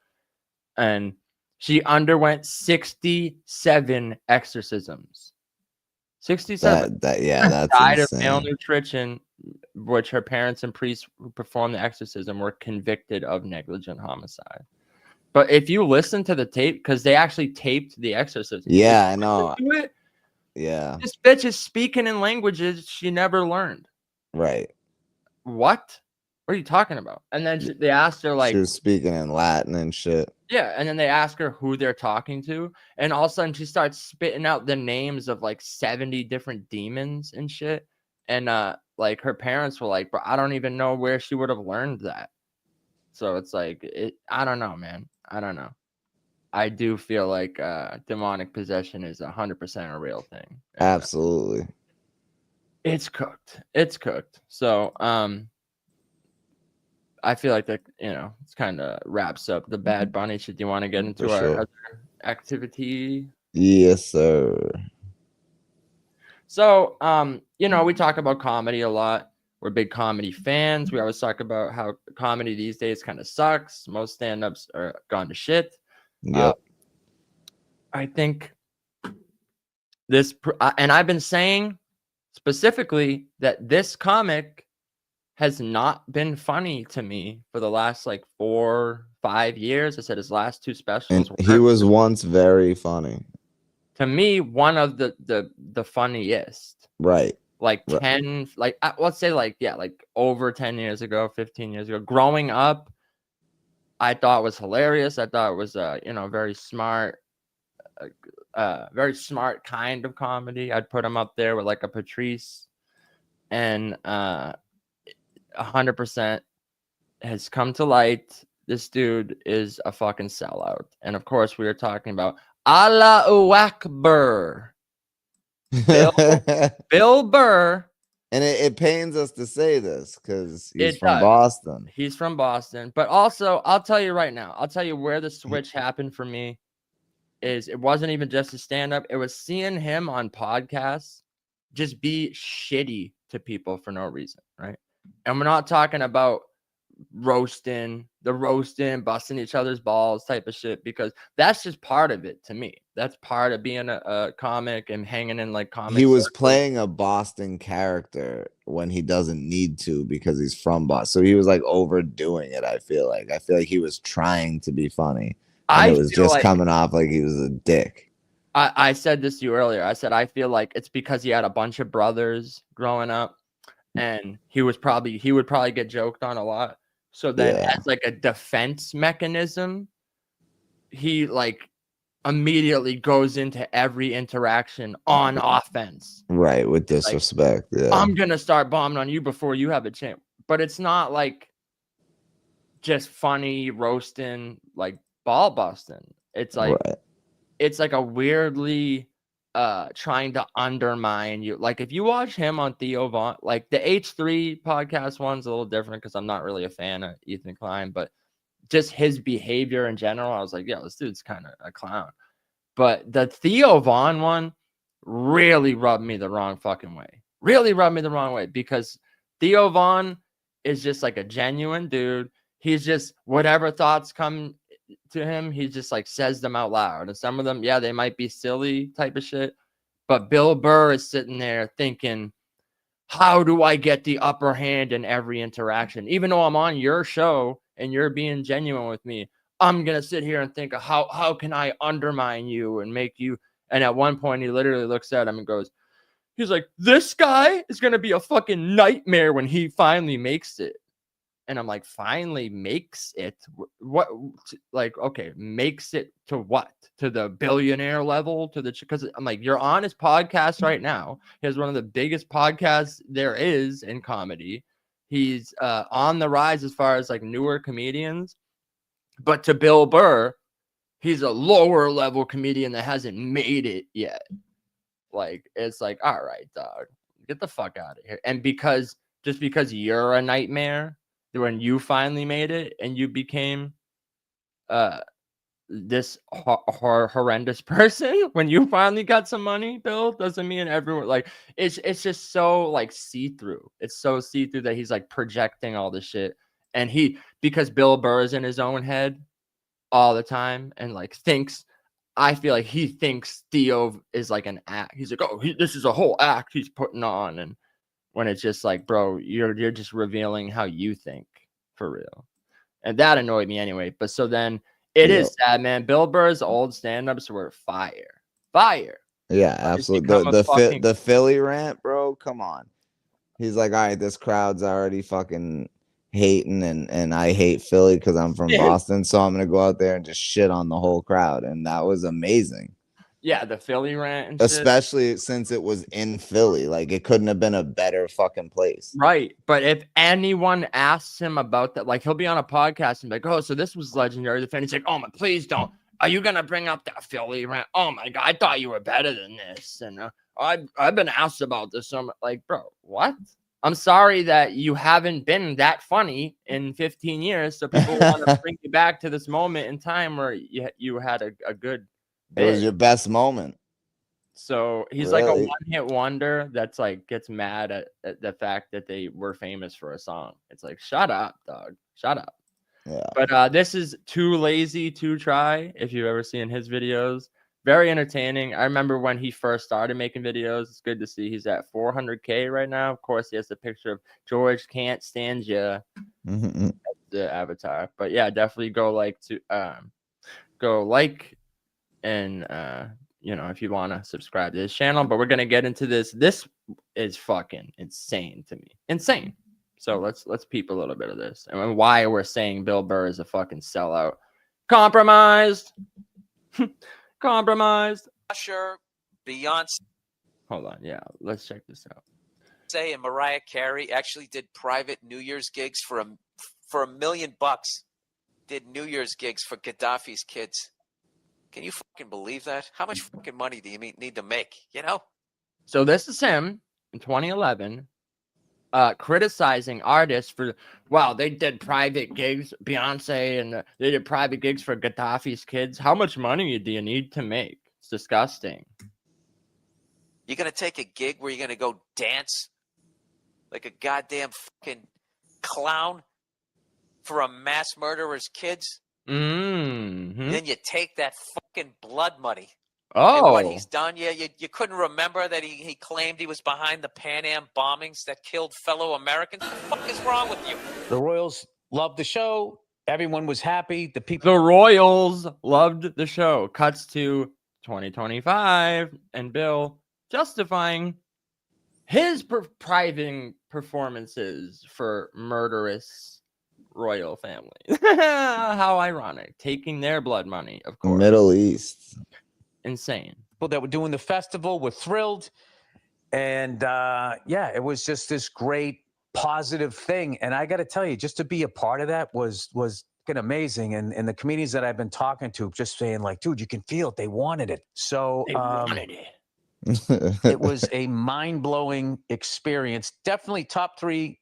and she underwent 67 exorcisms. 67. That's died insane. of malnutrition which her parents and priests who performed the exorcism were convicted of negligent homicide. But if you listen to the tape, because they actually taped the exorcism. Yeah, I know. It, Yeah. this bitch is speaking in languages she never learned. Right. What are you talking about? And then they asked her, like, she was speaking in Latin and shit. Yeah, and then they ask her who they're talking to, and all of a sudden she starts spitting out the names of like 70 different demons and shit. And like her parents were like, "Bro, I don't even know where she would have learned that." So it's like, I don't know, man. I don't know. I do feel like demonic possession is 100% a real thing. Absolutely. It's cooked. It's cooked. So I feel like that, it's kind of wraps up the Bad Bunny shit. Do you want to get into our other activity? Yes, sir. So, we talk about comedy a lot. We're big comedy fans. We always talk about how comedy these days kind of sucks. Most stand-ups are gone to shit. Yep. I think and I've been saying specifically that this comic has not been funny to me for the last like 4-5 years. I said his last 2 specials. And he was once very funny. To me, one of the funniest. Right. Like 10, like let's say like over 10 years ago, 15 years ago. Growing up, I thought it was hilarious. I thought it was very smart kind of comedy. I'd put him up there with like a Patrice, and 100% has come to light. This dude is a fucking sellout. And of course, we were talking about Allahu Akbar. Bill Burr. And it pains us to say this because he's from does. Boston. He's from Boston. But also, I'll tell you right now, I'll tell you where the switch happened for me is it wasn't even just a stand-up. It was seeing him on podcasts just be shitty to people for no reason, right? And we're not talking about roasting, busting each other's balls type of shit, because that's just part of it to me. That's part of being a comic and hanging in like comics. He was playing a Boston character when he doesn't need to because he's from Boston. So he was like overdoing it. I feel like he was trying to be funny. And it was just coming off like he was a dick. I said this to you earlier. I said I feel like it's because he had a bunch of brothers growing up, and he would probably get joked on a lot. So then as like a defense mechanism, he like immediately goes into every interaction on offense. Right, with disrespect. Like, I'm gonna start bombing on you before you have a chance. But it's not like just funny roasting, like ball busting. It's like it's like a weirdly trying to undermine you. Like if you watch him on Theo Von, like the H3 podcast one's a little different because I'm not really a fan of Ethan Klein, but just his behavior in general, I was like, yeah, this dude's kind of a clown. But the Theo Von one really rubbed me the wrong fucking way. Really rubbed me the wrong way, because Theo Von is just like a genuine dude. He's just, whatever thoughts come to him, he just like says them out loud. And some of them, they might be silly type of shit. But Bill Burr is sitting there thinking, how do I get the upper hand in every interaction? Even though I'm on your show and you're being genuine with me, I'm going to sit here and think, how can I undermine you and make you? And at one point, he literally looks at him and goes, he's like, this guy is going to be a fucking nightmare when he finally makes it. And I'm like, finally makes it? What? Like, okay, makes it to what? To the billionaire level? Because I'm like, you're on his podcast right now. He has one of the biggest podcasts there is in comedy. He's on the rise as far as like newer comedians. But to Bill Burr, he's a lower level comedian that hasn't made it yet. Like, it's like, all right, dog, get the fuck out of here. And just because you're a nightmare, when you finally made it and you became this horrendous person, when you finally got some money, Bill, doesn't mean everyone, like, it's just so like see-through. It's so see-through that he's like projecting all this shit. And because Bill Burr is in his own head all the time and like I feel like he thinks Theo is like an act. He's like, oh, this is a whole act he's putting on. And when it's just like, bro, you're just revealing how you think for real. And that annoyed me anyway. But so then it is sad, man. Bill Burr's old stand-ups were fire. Fire. Yeah, But it's absolutely. become a fucking- The Philly rant, bro. Come on. He's like, all right, this crowd's already fucking hating, and I hate Philly because I'm from Boston, so I'm gonna go out there and just shit on the whole crowd, and that was amazing. Yeah, the Philly rant and shit. Especially since it was in Philly. Like, it couldn't have been a better fucking place. Right. But if anyone asks him about that, like, he'll be on a podcast and be like, oh, so this was legendary. The fan, he's like, oh my, please don't. Are you gonna bring up that Philly rant? Oh my god, I thought you were better than this. And I've been asked about this. So I'm like, bro, what? I'm sorry that you haven't been that funny in 15 years. So people want to bring you back to this moment in time where you had a good bit. It was your best moment. So he's Really? like a one-hit wonder that's like gets mad at the fact that they were famous for a song. It's like, shut up, dog. Shut up. Yeah. But this is Too Lazy to Try. If you've ever seen his videos, very entertaining. I remember when he first started making videos. It's good to see he's at 400K right now. Of course, he has the picture of George Can't Stand Ya, the avatar. But yeah, definitely go like and you know, if you want to subscribe to his channel. But we're gonna get into this. This is fucking insane to me. Insane. So let's peep a little bit of this and why we're saying Bill Burr is a fucking sellout. Compromised. Compromised. Usher, Beyonce. Hold on. Yeah, let's check this out. And Mariah Carey actually did private New Year's gigs for $1 million. Did New Year's gigs for Gaddafi's kids. Can you fucking believe that? How much fucking money do you need to make? You know? So this is him in 2011. Criticizing artists for, wow, they did private gigs, Beyonce, and they did private gigs for Gaddafi's kids. How much money do you need to make? It's disgusting. You're going to take a gig where you're going to go dance like a goddamn fucking clown for a mass murderer's kids? Mm-hmm. Then you take that fucking blood money. Oh, and what he's done, yeah, you couldn't remember that he claimed he was behind the Pan Am bombings that killed fellow Americans? What the fuck is wrong with you? The Royals loved the show. Everyone was happy. The Royals loved the show. Cuts to 2025, and Bill justifying his private performances for murderous royal family. How ironic. Taking their blood money, of course. Middle East. Insane. People that were doing the festival were thrilled. And yeah, it was just this great positive thing. And I got to tell you, just to be a part of that was amazing. And the comedians that I've been talking to just saying like, dude, you can feel it. They wanted it. So They wanted it. It was a mind-blowing experience. Definitely top 3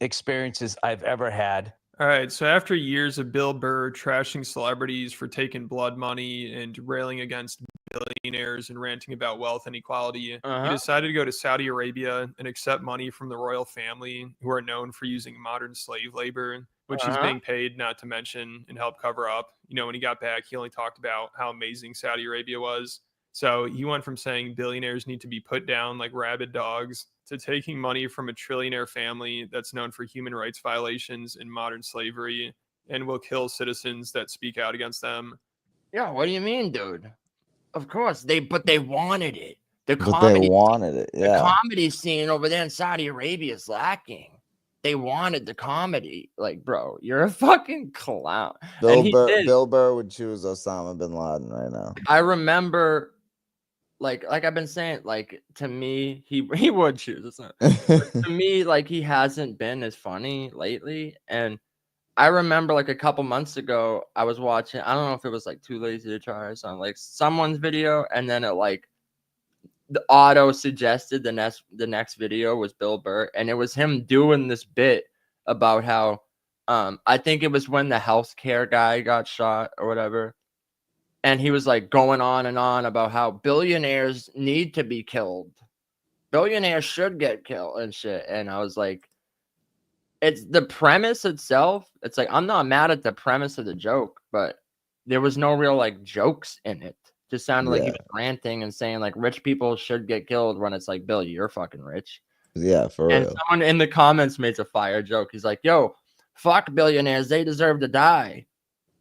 experiences I've ever had. All right, so after years of Bill Burr trashing celebrities for taking blood money and railing against billionaires and ranting about wealth inequality, he decided to go to Saudi Arabia and accept money from the royal family, who are known for using modern slave labor, which he's being paid not to mention and help cover up. You know, when he got back, he only talked about how amazing Saudi Arabia was. So he went from saying billionaires need to be put down like rabid dogs to taking money from a trillionaire family that's known for human rights violations and modern slavery and will kill citizens that speak out against them. Yeah, what do you mean, dude? Of course, they wanted it. They wanted it, yeah. The comedy scene over there in Saudi Arabia is lacking. They wanted the comedy. Like, bro, you're a fucking clown. Bill Burr would choose Osama bin Laden right now. I remember... Like I've been saying, like, to me, he would choose. To me, like, he hasn't been as funny lately. And I remember, like, a couple months ago, I was watching, I don't know if it was, like, Too Lazy to Try or something, like, someone's video, and then it, like, the auto suggested the next video was Bill Burr, and it was him doing this bit about how, I think it was when the healthcare guy got shot or whatever. And he was like going on and on about how billionaires need to be killed. Billionaires should get killed and shit. And I was like, it's the premise itself. It's like, I'm not mad at the premise of the joke, but there was no real like jokes in it. Just sounded like he was ranting and saying like rich people should get killed when it's like, Bill, you're fucking rich. Yeah, for And real. someone in the comments makes a fire joke. He's like, yo, fuck billionaires. They deserve to die.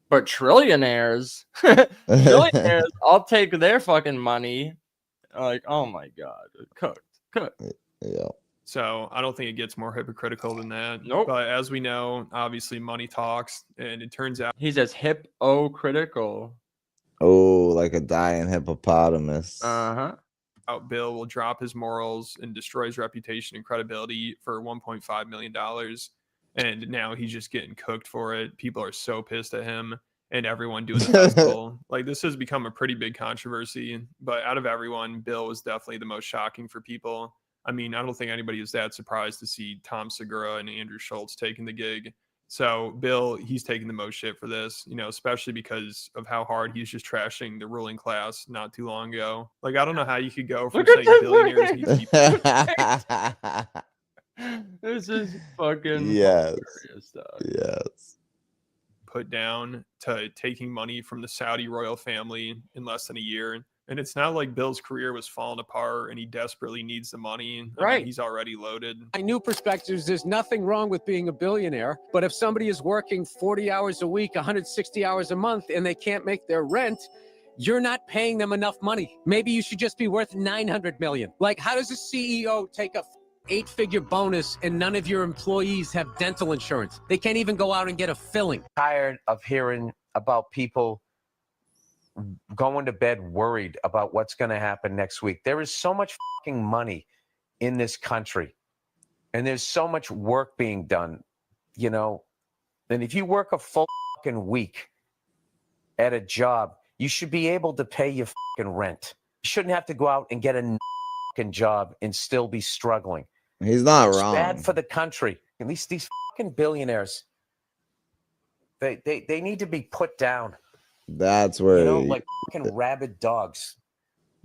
But trillionaires, I'll take their fucking money. Like, oh my God. Cooked. Yeah. So I don't think it gets more hypocritical than that. Nope. But as we know, obviously money talks, and it turns out he's as hip-o-critical. Oh, like a dying hippopotamus. Uh-huh. Bill will drop his morals and destroy his reputation and credibility for $1.5 million. And now he's just getting cooked for it. People are so pissed at him and everyone doing the festival. Like, this has become a pretty big controversy. But out of everyone, Bill was definitely the most shocking for people. I mean, I don't think anybody was that surprised to see Tom Segura and Andrew Schultz taking the gig. So Bill, he's taking the most shit for this, you know, especially because of how hard he's just trashing the ruling class not too long ago. Like, I don't know how you could go from saying billionaires need to be This is fucking hilarious, dog. Yes. Put down to taking money from the Saudi royal family in less than a year. And it's not like Bill's career was falling apart and he desperately needs the money. I mean, he's already loaded. My new perspective is there's nothing wrong with being a billionaire, but if somebody is working 40 hours a week, 160 hours a month, and they can't make their rent, you're not paying them enough money. Maybe you should just be worth 900 million. Like, how does a CEO take a 8-figure bonus and none of your employees have dental insurance? They can't even go out and get a filling. Tired of hearing about people going to bed worried about what's going to happen next week. There is so much fucking money in this country, and there's so much work being done, you know. And if you work a full fucking week at a job, you should be able to pay your fucking rent. You shouldn't have to go out and get a fucking job and still be struggling. He's not It's wrong. bad for the country. At least these fucking billionaires, they need to be put down. That's where, you know, like fucking rabid dogs.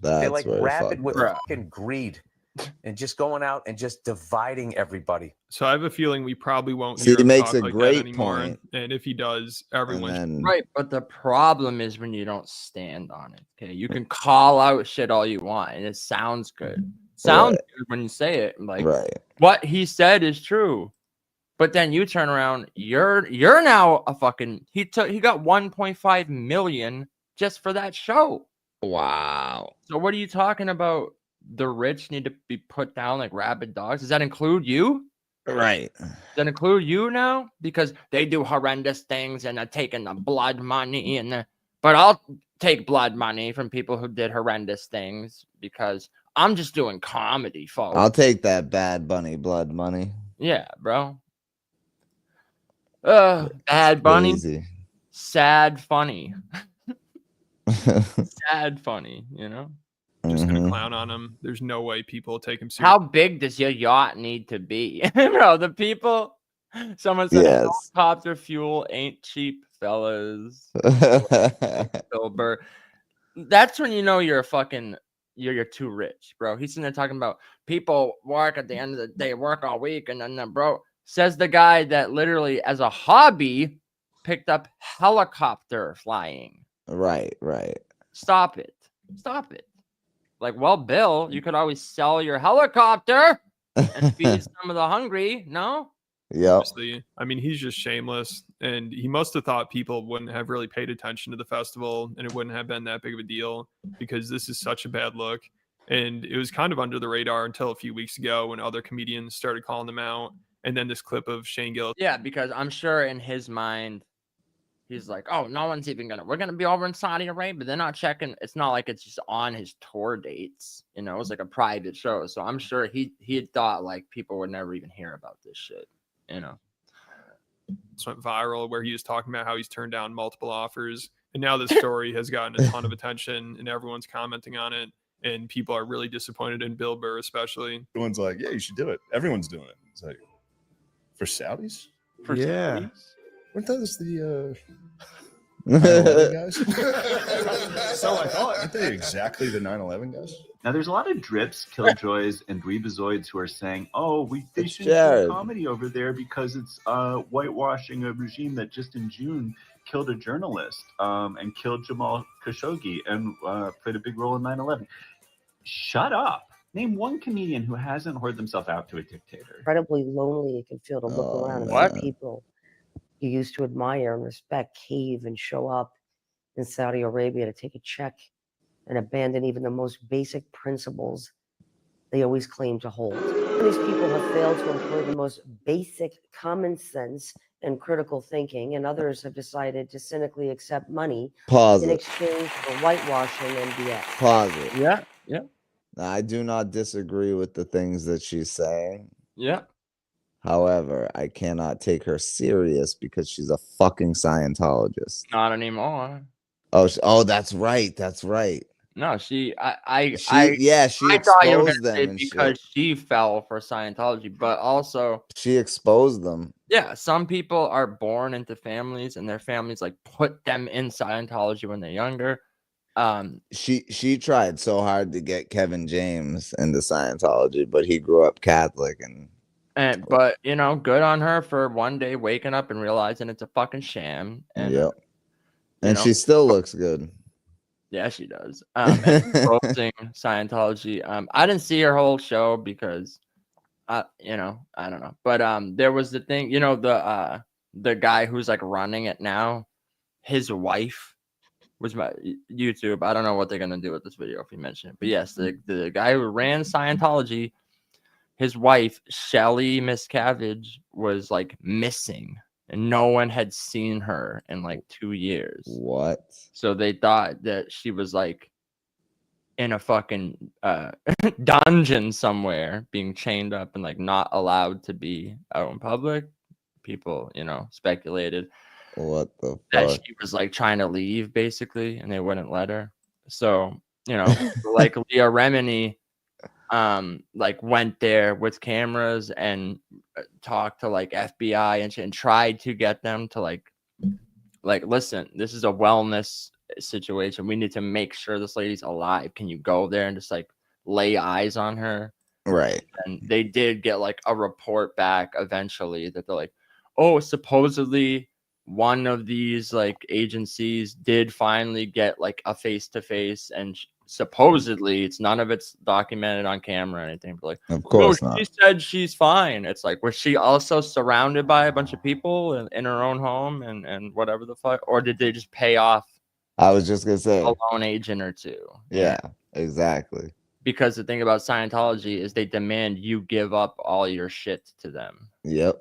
They're like rabid with fucking greed and just going out and just dividing everybody. So I have a feeling we probably won't See, hear he him makes talk a like great that anymore. point. And if he does, everyone Right, but the problem is when you don't stand on it. Okay, you can call out shit all you want, and it sounds good. Sounds good when you say it. Like, what he said is true. But then you turn around, you're now a fucking he got 1.5 million just for that show. Wow. So what are you talking about? The rich need to be put down like rabid dogs. Does that include you? Right. Does that include you now? Because they do horrendous things and are taking the blood money but I'll take blood money from people who did horrendous things because I'm just doing comedy, folks. I'll take that Bad Bunny blood money. Yeah, bro. Bad Bunny. Crazy. Sad funny. Sad funny, you know? just gonna clown on him. There's no way people take him seriously. How big does your yacht need to be? Bro, the people, someone said helicopter fuel ain't cheap, fellas. Bill Burr. That's when you know you're a fucking, you're too rich, bro. He's sitting there talking about people work at the end of the day, work all week, and then, bro, says the guy that literally as a hobby picked up helicopter flying. Right. Stop it. Like, well, Bill, you could always sell your helicopter and feed some of the hungry, no? Yeah. I mean, he's just shameless, and he must have thought people wouldn't have really paid attention to the festival, and it wouldn't have been that big of a deal because this is such a bad look. And it was kind of under the radar until a few weeks ago when other comedians started calling them out. And then this clip of Shane Gillis. Yeah, because I'm sure in his mind, he's like, oh, no one's even we're going to be over in Saudi Arabia. They're not checking. It's not like it's just on his tour dates. You know, it's like a private show. So I'm sure he had thought like people would never even hear about this shit, you know. This went viral where he was talking about how he's turned down multiple offers. And now this story has gotten a ton of attention and everyone's commenting on it. And people are really disappointed in Bill Burr, especially. Everyone's like, yeah, you should do it. Everyone's doing it. It's like, for Saudis? For Saudis? Weren't those the 9/11 guys? So I thought, aren't they exactly the 9/11 guys? Now, there's a lot of drips, killjoys, and dweebazoids who are saying, oh, they shouldn't do comedy over there because it's whitewashing a regime that just in June killed a journalist and killed Jamal Khashoggi and played a big role in 9/11. Shut up. Name one comedian who hasn't whored themselves out to a dictator. Incredibly lonely it can feel to look around and see people you used to admire and respect cave and show up in Saudi Arabia to take a check and abandon even the most basic principles they always claim to hold. These people have failed to employ the most basic common sense and critical thinking, and others have decided to cynically accept money Pause in it. exchange for whitewashing and BS. Pause it. Yeah, yeah. I do not disagree with the things that she's saying. Yeah. However, I cannot take her serious because she's a fucking Scientologist. Not anymore. Oh, that's right. That's right. No, she She I thought you were exposed gonna them say and because shit. she fell for Scientology, but also She exposed them. yeah, some people are born into families and their families like put them in Scientology when they're younger. She tried so hard to get Kevin James into Scientology, but he grew up Catholic and But you know, good on her for one day waking up and realizing it's a fucking sham. And yep. you And know, she still looks good. yeah, she does. And exposing Scientology. I didn't see her whole show because you know, I don't know. But there was the thing, you know, the guy who's like running it now, his wife was my YouTube. I don't know what they're gonna do with this video if you mention it. But yes, the guy who ran Scientology, his wife, Shelly Miscavige, was like missing. And no one had seen her in like 2 years. What? So they thought that she was like in a fucking dungeon somewhere, being chained up and like not allowed to be out in public. People, you know, speculated what the that fuck? she was like trying to leave basically, and they wouldn't let her. So, you know, like Leah Remini like went there with cameras and talked to like FBI and shit and tried to get them to like listen, this is a wellness situation. We need to make sure this lady's alive. Can you go there and just like lay eyes on her? Right. And they did get like a report back eventually that they're like, oh, supposedly one of these like agencies did finally get like a face-to-face, and supposedly it's none of it's documented on camera or anything, but like, of course no, not. she said she's fine. It's like, was she also surrounded by a bunch of people in her own home and whatever the fuck, or did they just pay off I was just gonna say a lone agent or two? Yeah, exactly. Because the thing about Scientology is they demand you give up all your shit to them. Yep.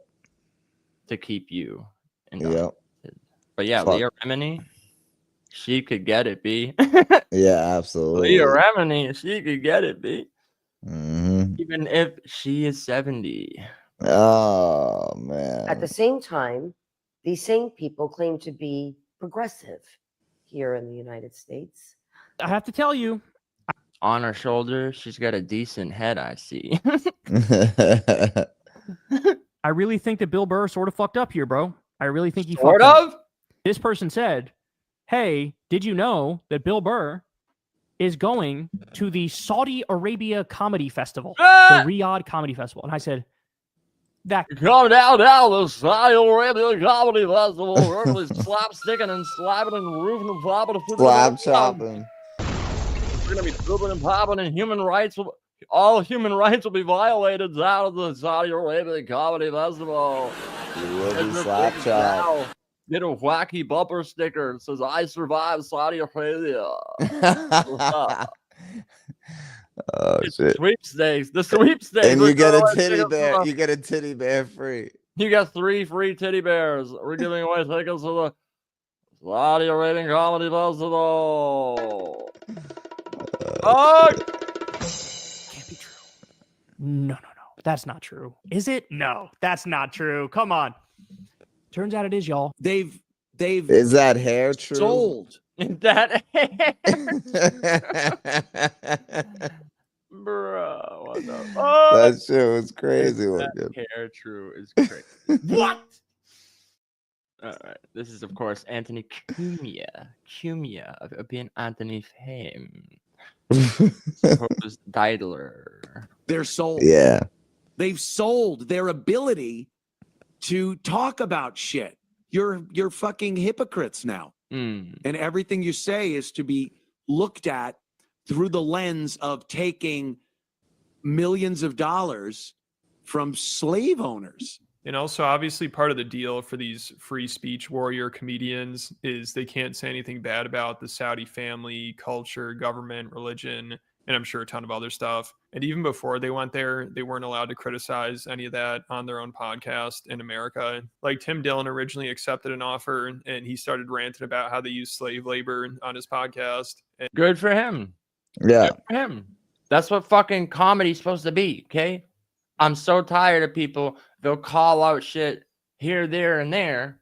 To keep you. Yep. But yeah, Fuck. Leah Remini, she could get it, B. Yeah, absolutely. Leah Remini, she could get it, B. Mm-hmm. Even if she is 70. Oh man. At the same time, these same people claim to be progressive here in the United States. I have to tell you. On her shoulder, she's got a decent head, I see. I really think that Bill Burr sort of fucked up here, bro. I really think he sort fucked of? up. This person said, hey, did you know that Bill Burr is going to the Saudi Arabia Comedy Festival, the Riyadh Comedy Festival? And I said, that come down the Saudi Arabia Comedy Festival. We're really slapsticking and slapping and roofing and popping. Slap chopping. We're gonna be pooping and popping, and all human rights will be violated out of the Saudi Arabia Comedy Festival. You will be slap chopped. Get a wacky bumper sticker that says "I survived Saudi Arabia." Oh it's shit! Sweepstakes. The sweepstakes. And you get a titty bear. You get a titty bear free. You got 3 free teddy bears. We're giving away tickets to the Saudi Arabian Comedy Festival. Oh! Can't be true. No. That's not true. Is it? No, that's not true. Come on. Turns out it is, y'all. They've Is that hair true? sold. That hair. Bro, what the That shit was crazy looking. That hair true is crazy. What? All right. This is, of course, Anthony Cumia of being Anthony Fame. Titler. They're sold. Yeah. They've sold their ability to talk about shit. You're fucking hypocrites now. And everything you say is to be looked at through the lens of taking millions of dollars from slave owners. And also, obviously, part of the deal for these free speech warrior comedians is they can't say anything bad about the Saudi family, culture, government, religion, and I'm sure a ton of other stuff. And even before they went there, they weren't allowed to criticize any of that on their own podcast in America. Like Tim Dillon originally accepted an offer and he started ranting about how they use slave labor on his podcast. And Good for him. Yeah. Good for him. That's what fucking comedy's supposed to be, okay? I'm so tired of people. They'll call out shit here, there, and there.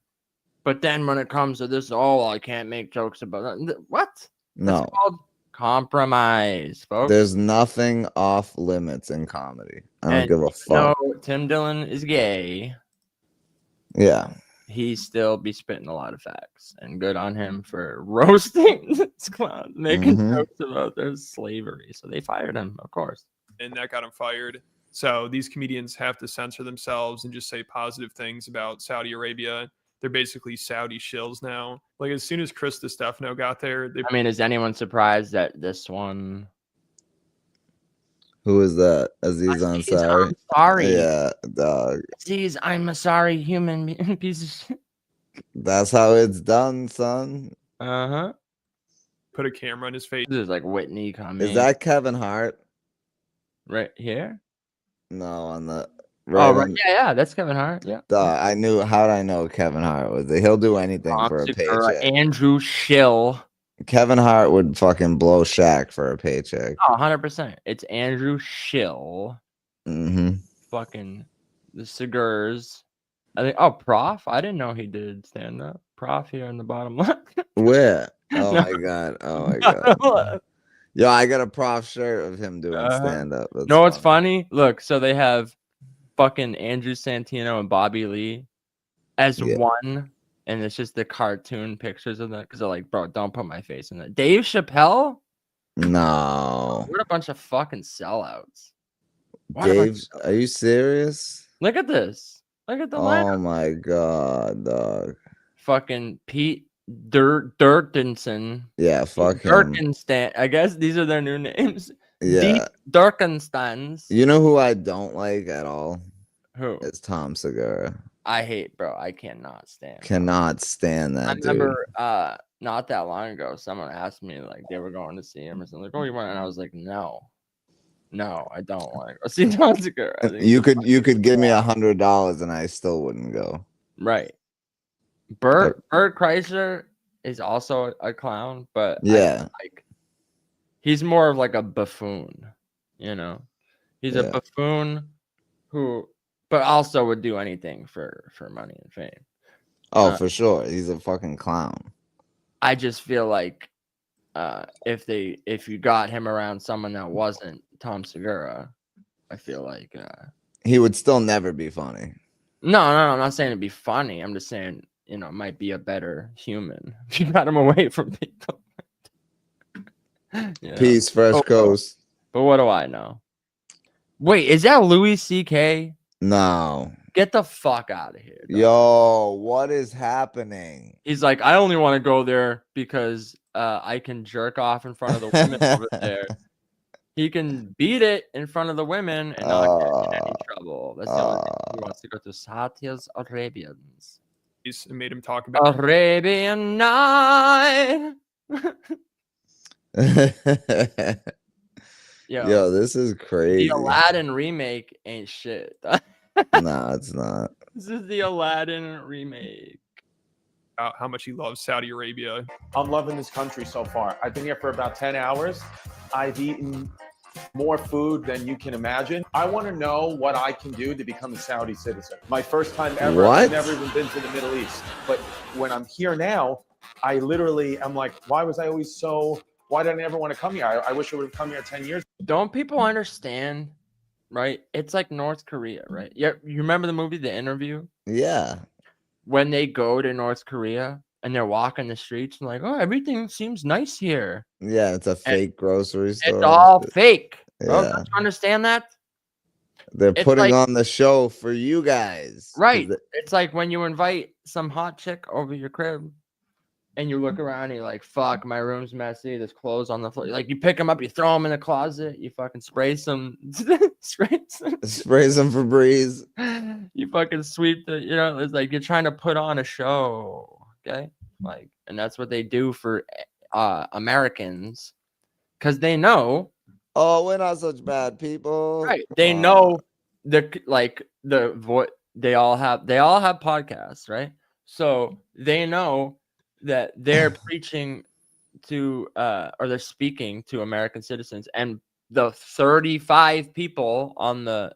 But then when it comes to this, oh, I can't make jokes about that. What? No. That's called compromise, folks. There's nothing off limits in comedy. I don't give a fuck. No, Tim Dillon is gay. Yeah. He still be spitting a lot of facts. And good on him for roasting this clown, making jokes about their slavery. So they fired him, of course. and that got him fired. So these comedians have to censor themselves and just say positive things about Saudi Arabia. They're basically Saudi shills now. Like as soon as Chris DiStefano got there, I mean, is anyone surprised that this one? Who is that? Aziz Ansari. Sorry. Yeah, dog. Aziz, I'm a sorry human piece of shit. That's how it's done, son. Uh-huh. Put a camera on his face. This is like Whitney coming. Is that Kevin Hart? Right here? No, on the right. Yeah, that's Kevin Hart. Yeah. I knew. How'd I know Kevin Hart was there? He'll do anything for a paycheck. Andrew Schill. Kevin Hart would fucking blow Shaq for a paycheck. Oh, 100%. It's Andrew Schill. Mm-hmm. Fucking the cigars. I think. Oh, Prof. I didn't know he did stand up. Prof here in the bottom left. Where? Oh my god. Oh my god. Yo, I got a Prof shirt of him doing stand up. No, what's funny? Look, so they have fucking Andrew Santino and Bobby Lee as one. And it's just the cartoon pictures of that because they're like, bro, don't put my face in that. Dave Chappelle? No. What a bunch of fucking sellouts. Dave, are you serious? Look at this. Look at the lineup. Oh my god, dog. Fucking Pete Durkinson. Yeah, fuck him. Durkinstan. I guess these are their new names. Yeah. Deep Durkinstans. You know who I don't like at all? Who? It's Tom Segura. I hate, bro. I cannot stand. Cannot stand that. I dude. remember not that long ago, someone asked me like they were going to see him or something. Like, oh, you want? And I was like, no, I don't want to go see Tom Segura. I think you could give me $100 and I still wouldn't go. Right. Bert Kreischer is also a clown, but yeah, he's more of like a buffoon. You know, he's a buffoon who. But also would do anything for money and fame. Oh, for sure. He's a fucking clown. I just feel like if you got him around someone that wasn't Tom Segura, I feel like he would still never be funny. No, I'm not saying it'd be funny. I'm just saying, might be a better human if you got him away from people. Peace, Fresh Coast. But what do I know? Wait, is that Louis C.K.? No. Get the fuck out of here. Dog. Yo, what is happening? He's like, I only want to go there because I can jerk off in front of the women over there. He can beat it in front of the women and not get in any trouble. That's the only thing. He wants to go to Satya's Arabians. He's made him talk about Arabian Night. Yo, this is crazy. The Aladdin remake ain't shit. No, it's not. This is the Aladdin remake. How much he loves Saudi Arabia. I'm loving this country so far. I've been here for about 10 hours. I've eaten more food than you can imagine. I want to know what I can do to become a Saudi citizen. My first time ever. What? I've never even been to the Middle East. But when I'm here now, I literally am like, why was I always so... Why did I never want to come here? I wish I would have come here 10 years. Don't people understand, right? It's like North Korea, right? Yeah, you remember the movie The Interview? Yeah. When they go to North Korea and they're walking the streets and like, oh, everything seems nice here. Yeah, it's a fake grocery store. It's all fake. Bro, Yeah. don't you understand that? They're It's putting like- on the show for you guys. Right. It's like when you invite some hot chick over your crib and you look around and you're like, fuck, my room's messy. There's clothes on the floor. Like, you pick them up, you throw them in the closet, you fucking spray some, spray some Febreze. You fucking sweep the, it's like you're trying to put on a show. Okay. Like, and that's what they do for Americans, because they know. Oh, we're not such bad people. Right. They know they all have podcasts, right? So they know that they're preaching to or they're speaking to American citizens, and the 35 people on the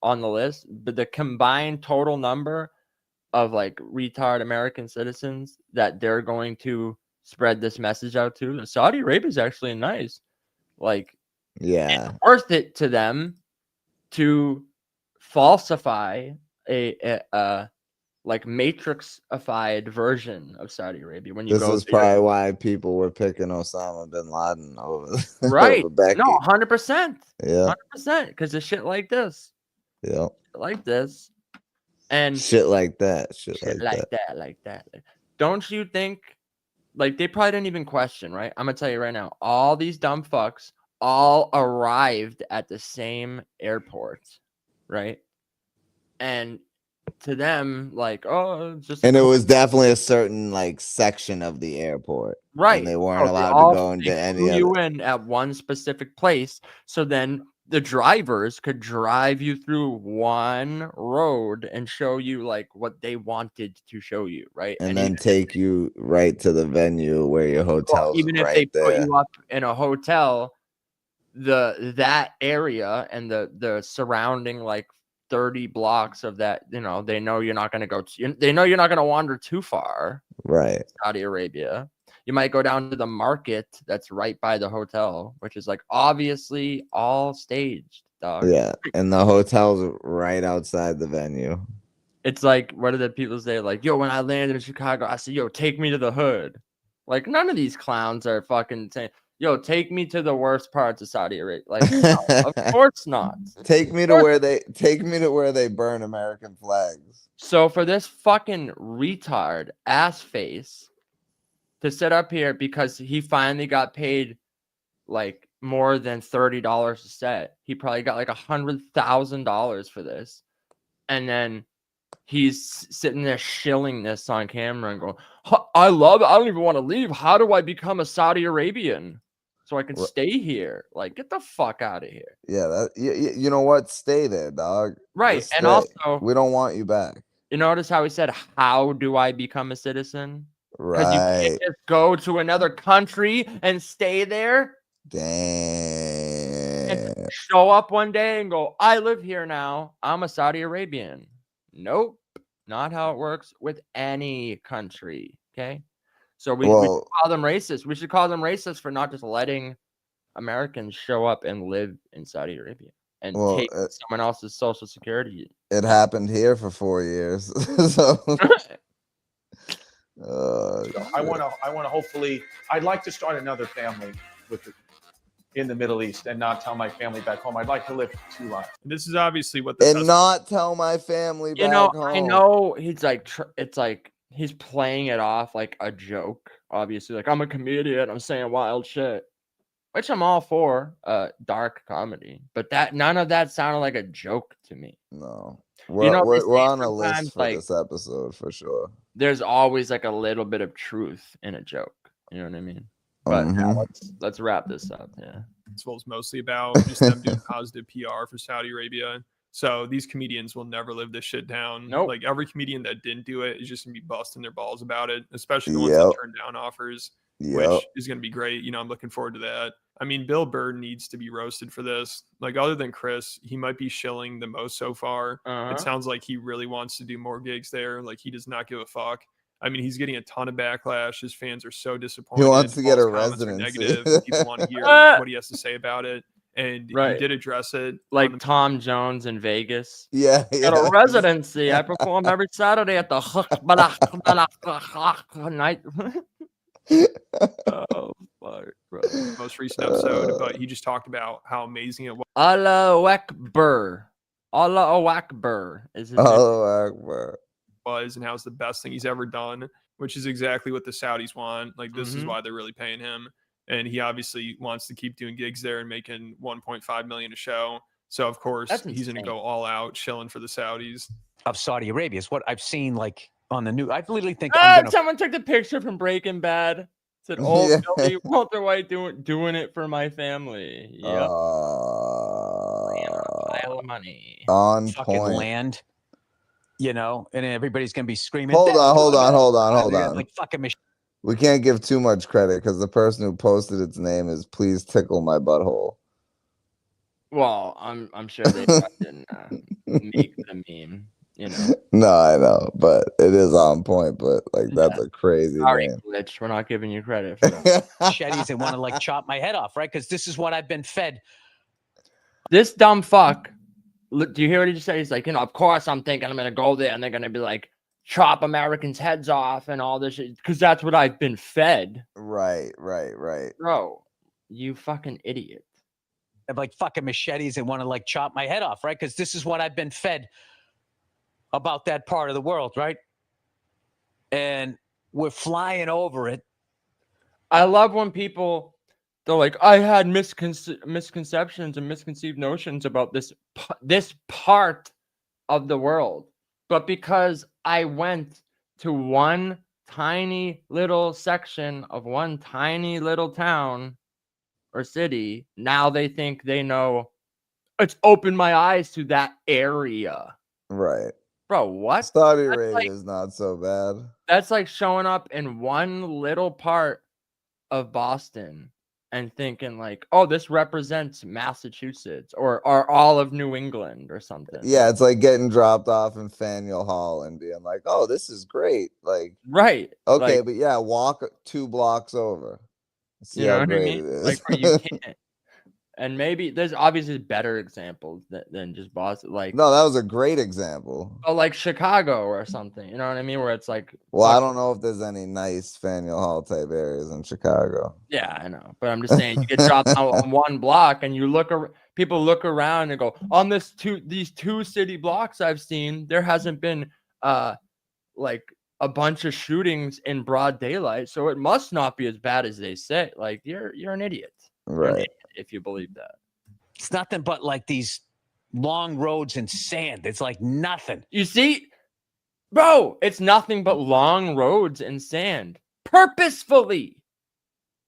list, but the combined total number of like retard American citizens that they're going to spread this message out to, Saudi Arabia is actually nice. Like, yeah, it's worth it to them to falsify a like matrixified version of Saudi Arabia. When you this is probably why people were picking Osama bin Laden over right. over Becky. No, 100%. Yeah, 100%. Because of shit like this. Yeah, like this, and shit like that. Shit like that. Don't you think? Like, they probably didn't even question, right? I'm gonna tell you right now. All these dumb fucks all arrived at the same airport, right? And to them, like, oh, just and it was definitely a certain like section of the airport, right. And they weren't Oh, allowed to go into any flew other. you in at one specific place, so then the drivers could drive you through one road and show you like what they wanted to show you, right? And then take you right to the venue where your hotel's even if right they put there. you up in a hotel, that area and the surrounding like 30 blocks of that, they know you're not going to go they know you're not going to wander too far, right? Saudi Arabia. You might go down to the market that's right by the hotel, which is like obviously all staged, dog. Yeah, and the hotel's right outside the venue. It's like, what do the people say? Like, yo, when I landed in Chicago, I said, yo, take me to the hood. Like, none of these clowns are fucking saying, yo, take me to the worst parts of Saudi Arabia. Like, no, of course not. Take me to where they burn American flags. So for this fucking retard ass face to sit up here because he finally got paid like more than $30 a set, he probably got like $100,000 for this, and then he's sitting there shilling this on camera and going, I love it. I don't even want to leave. How do I become a Saudi Arabian so I can stay here? Like, get the fuck out of here. Yeah, you know what? Stay there, dog. Right. Just And stay. also, we don't want you back. You notice how he said, how do I become a citizen? Because you Right. can't just go to another country and stay there. Damn. And show up one day and go, I live here now. I'm a Saudi Arabian. Nope. Not how it works with any country. Okay. So we should call them racist. We should call them racist for not just letting Americans show up and live in Saudi Arabia and take someone else's social security. It happened here for 4 years. So I want to hopefully, I'd like to start another family in the Middle East and not tell my family back home. I'd like to live 2 lives. This is obviously what not tell my family back home. I know he's like, it's like he's playing it off like a joke. Obviously, like, I'm a comedian, I'm saying wild shit, which I'm all for, dark comedy. But none of that sounded like a joke to me. No. We're on a list for like, this episode for sure. There's always like a little bit of truth in a joke. You know what I mean? But let's wrap this up. Yeah. This was mostly about just them doing positive PR for Saudi Arabia. So these comedians will never live this shit down. Nope. Like, every comedian that didn't do it is just gonna be busting their balls about it, especially the ones that turned down offers, which is gonna be great. I'm looking forward to that. I mean, Bill Burr needs to be roasted for this. Like, other than Chris, he might be shilling the most so far. It sounds like he really wants to do more gigs there. Like, he does not give a fuck. I mean, he's getting a ton of backlash. His fans are so disappointed. He wants to get a Residency. residency. People want to hear what he has to say about it. And he did address it. Like Tom Jones in Vegas. Yeah. Got a residency. I perform every Saturday at the night. Oh, fuck, bro. Most recent episode, but he just talked about how amazing it was. Allahu Akbar. Allahu Akbar is his name. Allahu Akbar. Was and how it's the best thing he's ever done. which is exactly what the Saudis want. Like, this is Mhm. why they're really paying him. And he obviously wants to keep doing gigs there and making 1.5 million a show. So of course That's he's going to insane. go all out chilling for the Saudis. Of Saudi Arabia is what I've seen like on the news. I literally think I'm gonna. Someone took the picture from Breaking Bad. Said, "Oh, Yeah. Billy Walter White doing it for my family." Yep. Pile of money. On Fucking point. land. You know, and everybody's gonna be screaming. Hold "They're on. doing it!" Like fucking We can't give too much credit because the person who posted its name is "Please Tickle My Butthole." Well, I'm sure they didn't make the meme. You know. No, I know, but it is on point. But like, that's a crazy Sorry, name. Glitch. We're not giving you credit for that. machetes and want to like chop my head off, right? Because this is what I've been fed. This dumb fuck. Look, do you hear what he just said? He's like, of course I'm thinking I'm gonna go there and they're gonna be like, chop Americans' heads off and all this shit. Because that's what I've been fed. Right. Bro, you fucking idiot. Have like fucking machetes and want to like chop my head off, right? Because this is what I've been fed about that part of the world, right? And we're flying over it. I love when people, they're like, I had misconceptions and misconceived notions about this part of the world. But because I went to one tiny little section of one tiny little town or city, now they think they know. It's opened my eyes to that area. Right. Bro, what? Saudi That's Arabia like- is not so bad. That's like showing up in one little part of Boston and thinking like, oh, this represents Massachusetts or all of New England or something. Yeah, it's like getting dropped off in Faneuil Hall and being like, "Oh, this is great." Like, right. Okay, Like, but yeah, walk 2 blocks over. See you know how what I great mean? it is. Like, where you can't. And maybe there's obviously better examples than just Boston. Like, No, that was a great example. oh, like Chicago or something. You know what I mean? Where it's like, Well, I don't know if there's any nice Faneuil Hall type areas in Chicago. yeah, I know, but I'm just saying you get dropped on one block and you people look around and go, on these two city blocks I've seen, there hasn't been like a bunch of shootings in broad daylight, so it must not be as bad as they say. Like, you're an idiot. You're an Right. idiot if you believe that. It's nothing but like these long roads and sand. It's like nothing. You see, bro, it's nothing but long roads and sand. Purposefully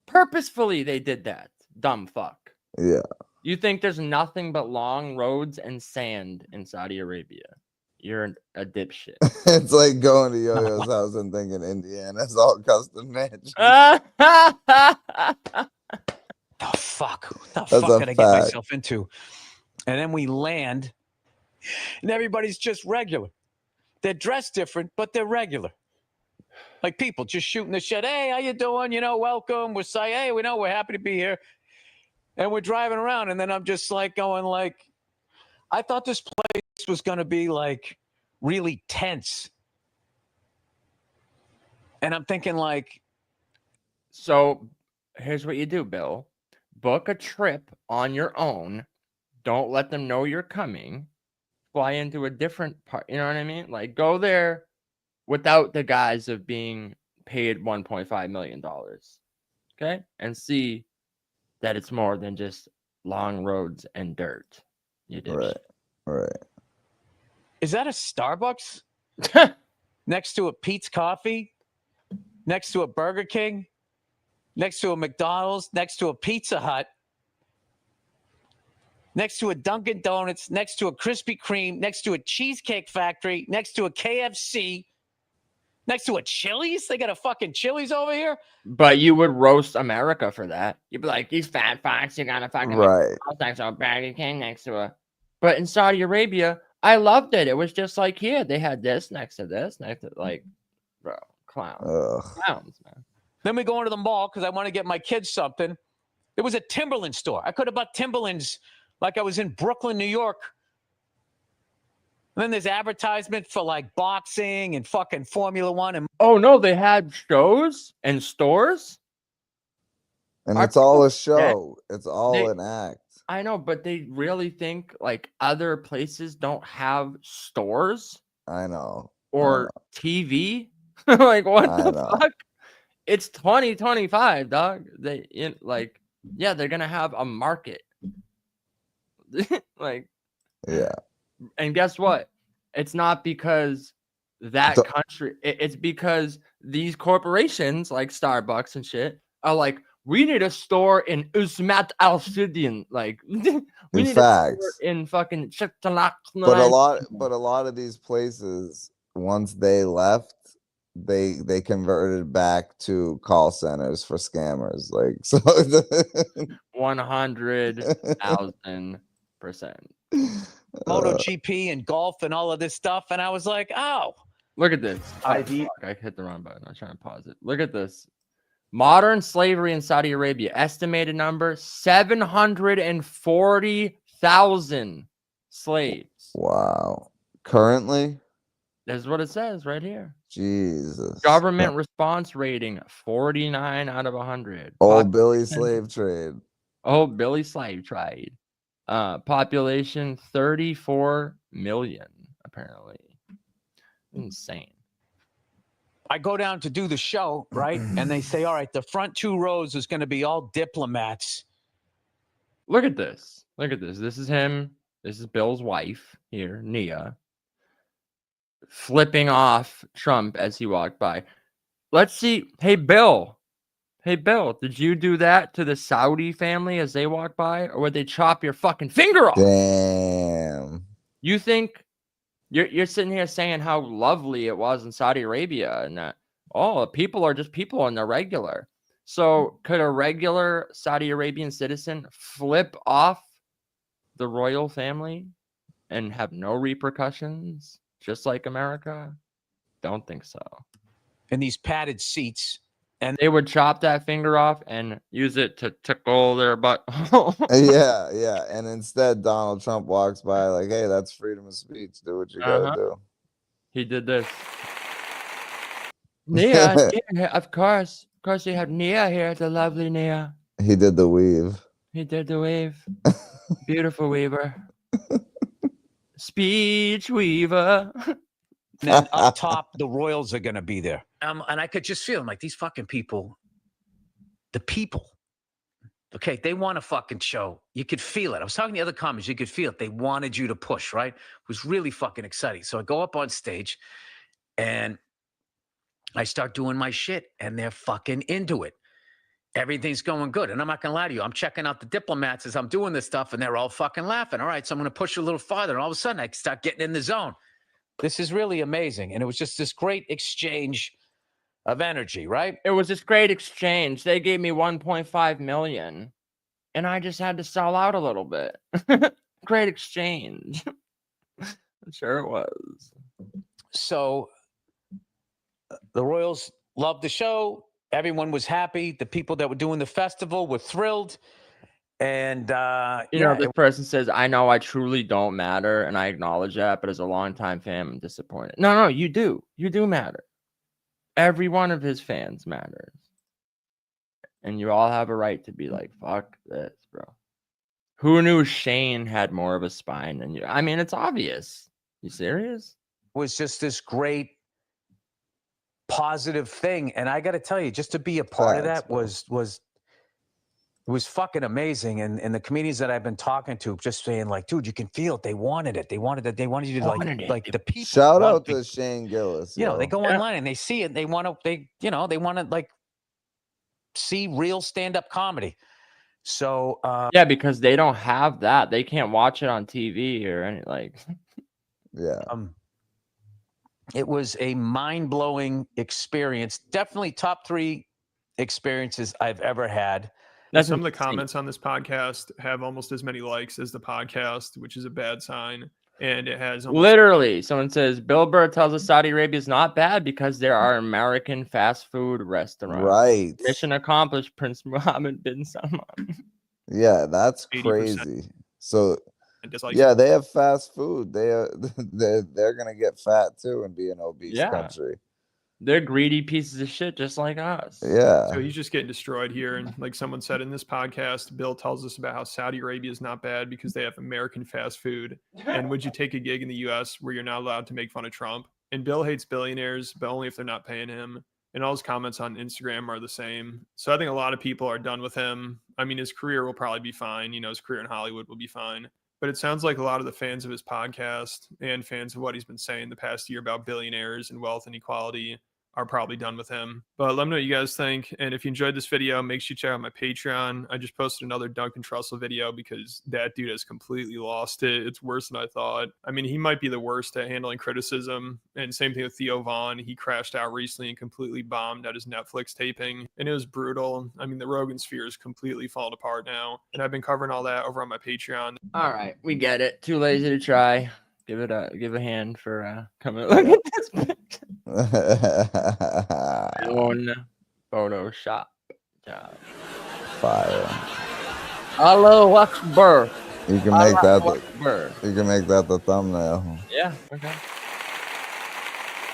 they did that. Dumb fuck. Yeah. You think there's nothing but long roads and sand in Saudi Arabia? You're a dipshit. It's like going to Yo-Yo's house and thinking Indiana's all custom mansions. Oh, fuck. What the That's fuck a did I get fact. myself into? And then we land, and everybody's just regular. They're dressed different, but they're regular. Like people just shooting the shit. Hey, how you doing? You know, welcome. We're saying, hey, we know we're happy to be here. And we're driving around, and then I'm just like going like, I thought this place was going to be like really tense. And I'm thinking like, So here's what you do, Bill. Book a trip on your own. Don't let them know you're coming. Fly into a different part. You know what I mean? Like, go there without the guise of being paid $1.5 million. Okay? And see that it's more than just long roads and dirt. You did. Right. is that a Starbucks? Next to a Pete's Coffee? Next to a Burger King? Next to a McDonald's? Next to a Pizza Hut? Next to a Dunkin' Donuts? Next to a Krispy Kreme? Next to a Cheesecake Factory? Next to a KFC? Next to a Chili's? They got a fucking Chili's over here? But you would roast America for that. You'd be like, these fat fucks, you got a fucking Right. next to a Burger King, next to a. But in Saudi Arabia, I loved it. It was just like here. They had this next to this, next to like, bro, clowns. Clowns, man. Then we go into the mall because I want to get my kids something. There was a Timberland store. I could have bought Timberlands like I was in Brooklyn, New York. And then there's advertisement for like boxing and fucking Formula One. And Oh no, they had shows and stores. And Are it's all a people show. dead? It's all They- an act. I know, but they really think like other places don't have stores I know. or TV. Like, what I the know. fuck? It's 2025, dog. Yeah, they're gonna have a market. Like, Yeah. and guess what? It's not because that country. It's because these corporations like Starbucks and shit are like, we need a store in Uzmat Al Sudian. Like, we need a store in fucking Chictalak. But a lot of these places, once they left, they converted back to call centers for scammers. Like, so 100,000%. MotoGP and golf and all of this stuff, and I was like, oh, look at this. I hit the wrong button. I was trying to pause it. Look at this. Modern slavery in Saudi Arabia, estimated number 740,000 slaves. Wow. Currently? That's what it says right here. Jesus. Government response rating 49 out of 100. Old Billy slave trade. Old Billy slave trade. Population 34 million, apparently. Insane. I go down to do the show, right? And they say, all right, the front 2 rows is going to be all diplomats. Look at this. Look at this. This is him. This is Bill's wife here, Nia, flipping off Trump as he walked by. Let's see. Hey, Bill. Hey, Bill, did you do that to the Saudi family as they walk by? Or would they chop your fucking finger off? Damn. You think you're sitting here saying how lovely it was in Saudi Arabia and that, oh, people are just people and they're regular. So could a regular Saudi Arabian citizen flip off the royal family and have no repercussions, just like America? Don't think so. In these padded seats. And they would chop that finger off and use it to tickle their butt. Yeah, yeah. And instead, Donald Trump walks by like, hey, that's freedom of speech. Do what you gotta do. He did this. Nia, of course. Of course, you have Nia here, the lovely Nia. He did the weave. He did the wave. Beautiful weaver. Speech weaver. And then up top, the royals are going to be there. And I could just feel like these fucking people, the people, okay, they want a fucking show. You could feel it. I was talking to the other comics. You could feel it. They wanted you to push, right? It was really fucking exciting. So I go up on stage and I start doing my shit and they're fucking into it. Everything's going good. And I'm not going to lie to you. I'm checking out the diplomats as I'm doing this stuff and they're all fucking laughing. All right, so I'm going to push a little farther. And all of a sudden I start getting in the zone. This is really amazing. And it was just this great exchange of energy, right? It was this great exchange. They gave me 1.5 million and I just had to sell out a little bit. Great exchange. I'm sure it was. So the Royals loved the show. Everyone was happy. The people that were doing the festival were thrilled. And, this person says, I know I truly don't matter. And I acknowledge that. But as a longtime fan, I'm disappointed. No, you do. You do matter. Every one of his fans matters. And you all have a right to be like, fuck this, bro. Who knew Shane had more of a spine than you? I mean, it's obvious. You serious? It was just this great positive thing. And I got to tell you, just to be a part of that was fucking amazing. And the comedians that I've been talking to just saying like, dude, you can feel it. They wanted it. They wanted it. They wanted you to like the people. Shout out to Shane Gillis. You know, they go online and they see it. They want to like see real stand-up comedy. So yeah, because they don't have that. They can't watch it on TV or any like. Yeah. It was a mind-blowing experience. Definitely top 3 experiences I've ever had. Some of the comments on this podcast have almost as many likes as the podcast, which is a bad sign. And it has literally someone says Bill Burr tells us Saudi Arabia is not bad because there are American fast food restaurants. Right. Mission accomplished, Prince Mohammed bin Salman. Yeah, that's 80%. crazy. So yeah, they have fast food. They're gonna get fat too and be an obese country. They're greedy pieces of shit just like us. Yeah. So he's just getting destroyed here. And like someone said in this podcast, Bill tells us about how Saudi Arabia is not bad because they have American fast food. And would you take a gig in the US where you're not allowed to make fun of Trump? And Bill hates billionaires, but only if they're not paying him. And all his comments on Instagram are the same. So I think a lot of people are done with him. I mean, his career will probably be fine. You know, his career in Hollywood will be fine. But it sounds like a lot of the fans of his podcast and fans of what he's been saying the past year about billionaires and wealth inequality are probably done with him. But let me know what you guys think. And if you enjoyed this video, make sure you check out my Patreon. I just posted another Duncan Trussell video because that dude has completely lost it. It's worse than I thought. I mean, he might be the worst at handling criticism. And same thing with Theo Vaughn. He crashed out recently and completely bombed at his Netflix taping. And it was brutal. I mean, the Rogan sphere is completely falling apart now. And I've been covering all that over on my Patreon. All right, we get it. Too lazy to try. Give a hand for coming. Look at this picture. One Photoshop job. Fire. Hello, what's Burr? You can make that. Burr. You can make that the thumbnail. Yeah. Okay.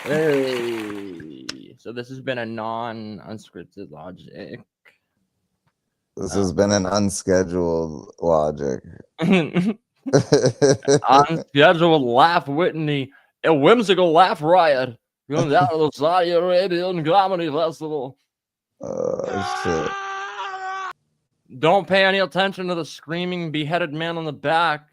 Hey. So this has been a non-unscripted logic. This has been an unscheduled logic. Unscheduled laugh Whitney, a whimsical laugh riot comes out of the Saudi Arabian Comedy Festival. Oh shit. Don't pay any attention to the screaming beheaded man on the back.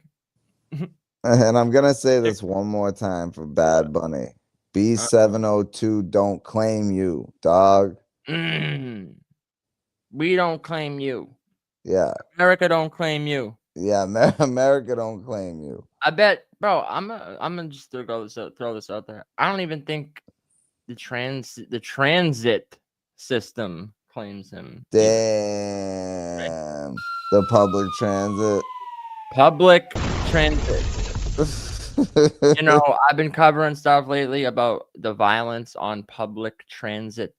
And I'm gonna say this one more time for Bad Bunny. B702 don't claim you, dog. We don't claim you. Yeah. America don't claim you. Yeah, America don't claim you. I bet, bro. I'm gonna just throw this out there. I don't even think the transit system claims him. Damn. The public transit. Public transit. You know, I've been covering stuff lately about the violence on public transit.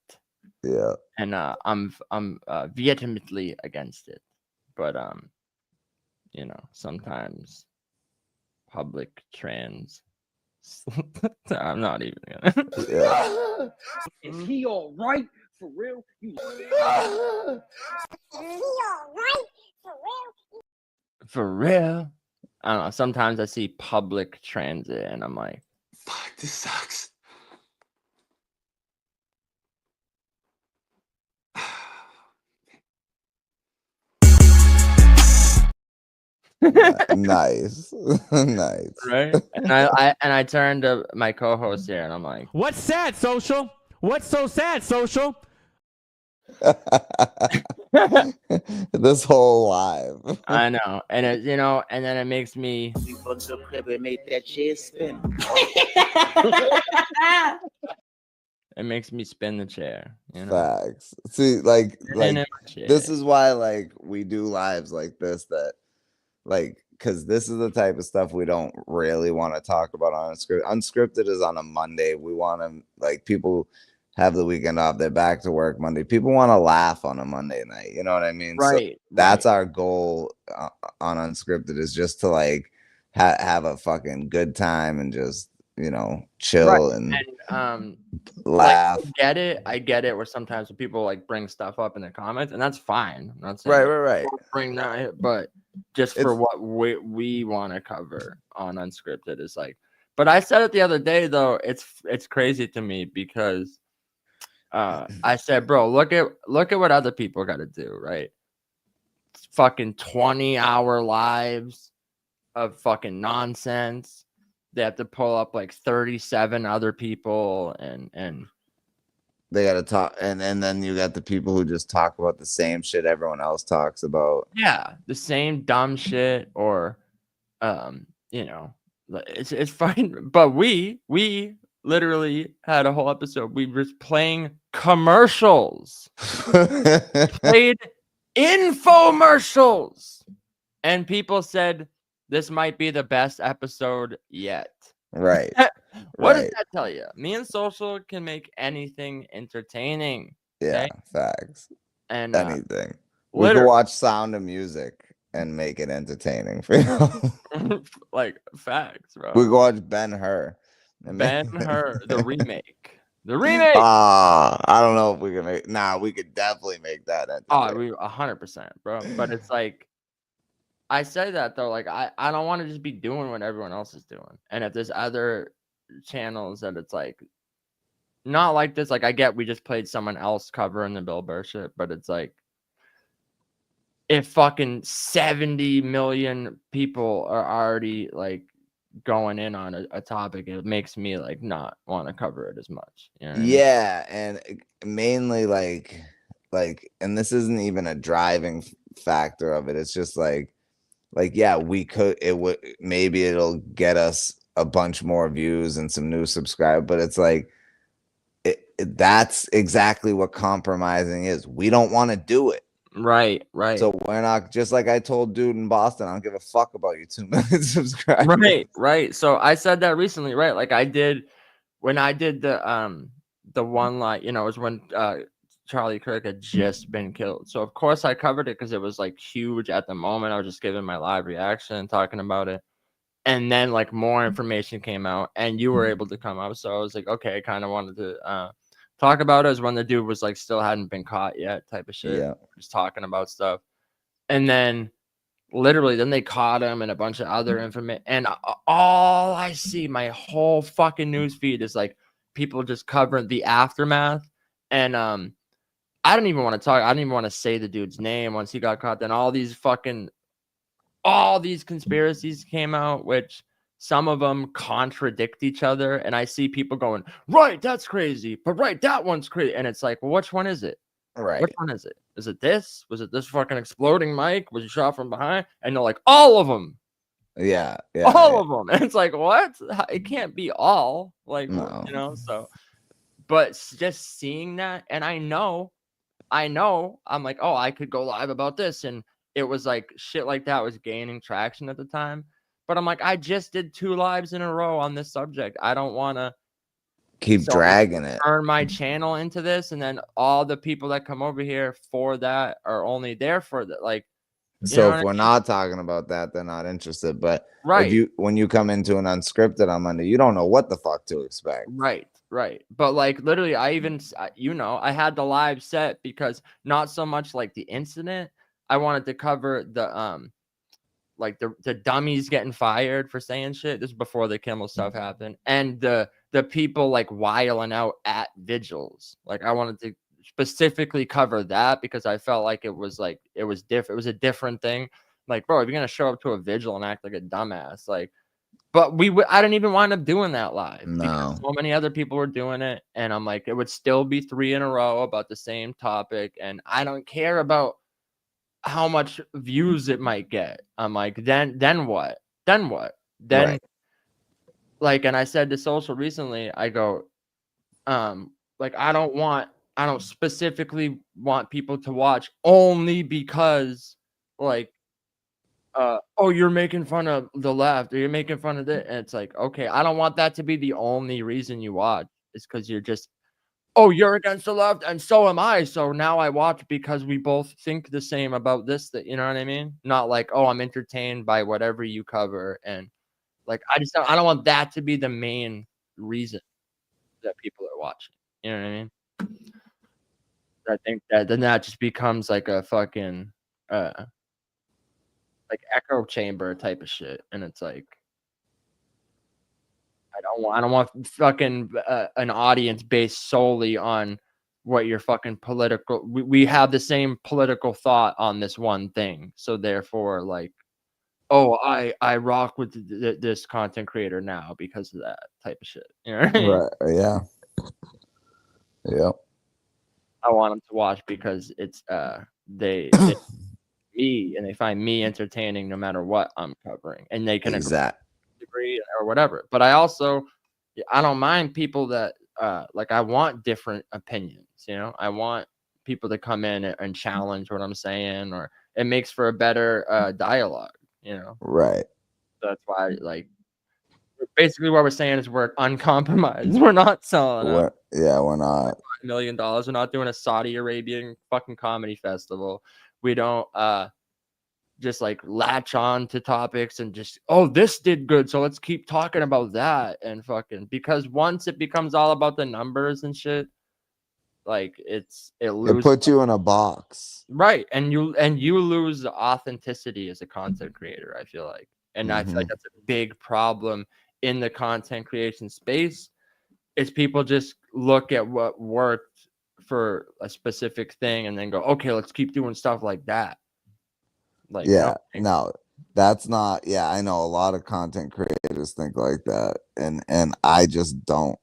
Yeah. And I'm vehemently against it. But you know, sometimes public trans. I'm not even gonna. Yeah. Is he all right for real? Is he all right for real? For real? I don't know. Sometimes I see public transit and I'm like, fuck, this sucks. Nice. Nice. Right? And I turned to my co-host here and I'm like, what's sad, social? What's so sad, social? This whole live. I know. And it, you know, and then it makes me make that chair spin. it makes me spin the chair. You know? Facts. See, like chair. this is why like we do lives like this, that like, because this is the type of stuff we don't really want to talk about on Unscripted. Unscripted is on a Monday. We want to, like, people have the weekend off. They're back to work Monday. People want to laugh on a Monday night. You know what I mean? Right. So that's our goal on Unscripted, is just to like have a fucking good time and just, you know, chill and laugh. Like, I get it where sometimes when people like bring stuff up in the comments, and that's fine. I'm not saying right. Bring that, but just for what we want to cover on Unscripted is like. But I said it the other day though. It's crazy to me because I said, bro, look at what other people got to do, right? It's fucking 20-hour lives of fucking nonsense. They have to pull up like 37 other people and they got to talk, and then you got the people who just talk about the same shit everyone else talks about. Yeah, the same dumb shit, or you know, it's fine. But we literally had a whole episode. We were playing commercials, played infomercials, and people said this might be the best episode yet. Right. What does that tell you? Me and Social can make anything entertaining. Yeah, okay? facts. And anything. We could watch Sound of Music and make it entertaining for you. Like facts, bro. We could watch Ben-Hur. Ben-Hur, the remake. The remake. I don't know if we can make. Nah, we could definitely make that. We 100%, bro. But it's like, I say that though, like I don't want to just be doing what everyone else is doing. And if there's other channels that it's like not like this. Like I get we just played someone else covering the Bill Burr shit, but it's like if fucking 70 million people are already like going in on a topic, it makes me like not want to cover it as much. You know what I mean? Yeah, and mainly like, and this isn't even a driving factor of it. It's just like, yeah, we could. It would maybe it'll get us a bunch more views and some new subscribers, but it's like, that's exactly what compromising is. We don't want to do it. Right. So we're not, just like I told dude in Boston, I don't give a fuck about you 2 million subscribers. Right. So I said that recently, right? Like I did when I did the one line, you know, it was when Charlie Kirk had just been killed. So of course I covered it because it was like huge at the moment. I was just giving my live reaction and talking about it. And then like more information came out and you were able to come up. So I was like, okay, I kind of wanted to talk about it as when the dude was like still hadn't been caught yet type of shit. Yeah. Just talking about stuff. And then literally then they caught him and a bunch of other information. And all I see, my whole fucking news feed is like people just covering the aftermath. And I didn't even want to talk. I didn't even want to say the dude's name once he got caught. Then all these conspiracies came out, which some of them contradict each other. And I see people going, right, that's crazy, but right, that one's crazy. And it's like, well, which one is it? Right. Which one is it? Is it this? Was it this fucking exploding mic? Was he shot from behind? And they're like, all of them. Yeah. All of them. And it's like, what? It can't be all. Like, No. you know, so. But just seeing that, and I know, I'm like, oh, I could go live about this. And it was like shit like that was gaining traction at the time. But I'm like, I just did 2 lives in a row on this subject. I don't want to keep dragging it. Turn my channel into this, and then all the people that come over here for that are only there for that. Like, so if we're not talking about that, they're not interested. But right, when you come into an unscripted on Monday, you don't know what the fuck to expect. Right. But like literally, I even, you know, I had the live set because not so much like the incident. I wanted to cover the like the dummies getting fired for saying shit. This is before the Kimmel stuff happened, and the people like wiling out at vigils. Like I wanted to specifically cover that because I felt like it was different. It was a different thing. Like, bro, if you're gonna show up to a vigil and act like a dumbass, like, but I didn't even wind up doing that live. No, because so many other people were doing it, and I'm like, it would still be 3 in a row about the same topic, and I don't care about how much views it might get. I'm like, then what? Right. Like, and I said to Social recently, I go, like, I don't specifically want people to watch only because, like, oh, you're making fun of the left or you're making fun of this. And it's like, okay, I don't want that to be the only reason you watch. It's because you're just, oh, you're against the left and so am I. So now I watch because we both think the same about this, that, you know what I mean? Not like, oh, I'm entertained by whatever you cover. And like, I don't want that to be the main reason that people are watching. You know what I mean? I think that then that just becomes like a fucking like echo chamber type of shit, and it's like I don't want fucking an audience based solely on what your fucking political. We have the same political thought on this one thing, so therefore, like, oh, I rock with this content creator now because of that type of shit. You know what I mean? Right? Yeah. Yep. I want them to watch because it's they me and they find me entertaining no matter what I'm covering, and they can agree or whatever. But I don't mind people that like I want different opinions. You know, I want people to come in and challenge what I'm saying, or it makes for a better dialogue. You know, right? That's why, like, basically what we're saying is we're uncompromised. We're not selling out. Yeah, we're not. $1 million. We're not doing a Saudi Arabian fucking comedy festival. We don't just like latch on to topics and just, oh, this did good, so let's keep talking about that and fucking, because once it becomes all about the numbers and shit, like it puts you in a box, right? And you lose the authenticity as a content creator, I feel like. And I feel like that's a big problem in the content creation space. It's people just look at what worked for a specific thing and then go, okay, let's keep doing stuff like that. Like, yeah, no, that's not. Yeah, I know a lot of content creators think like that, and I just don't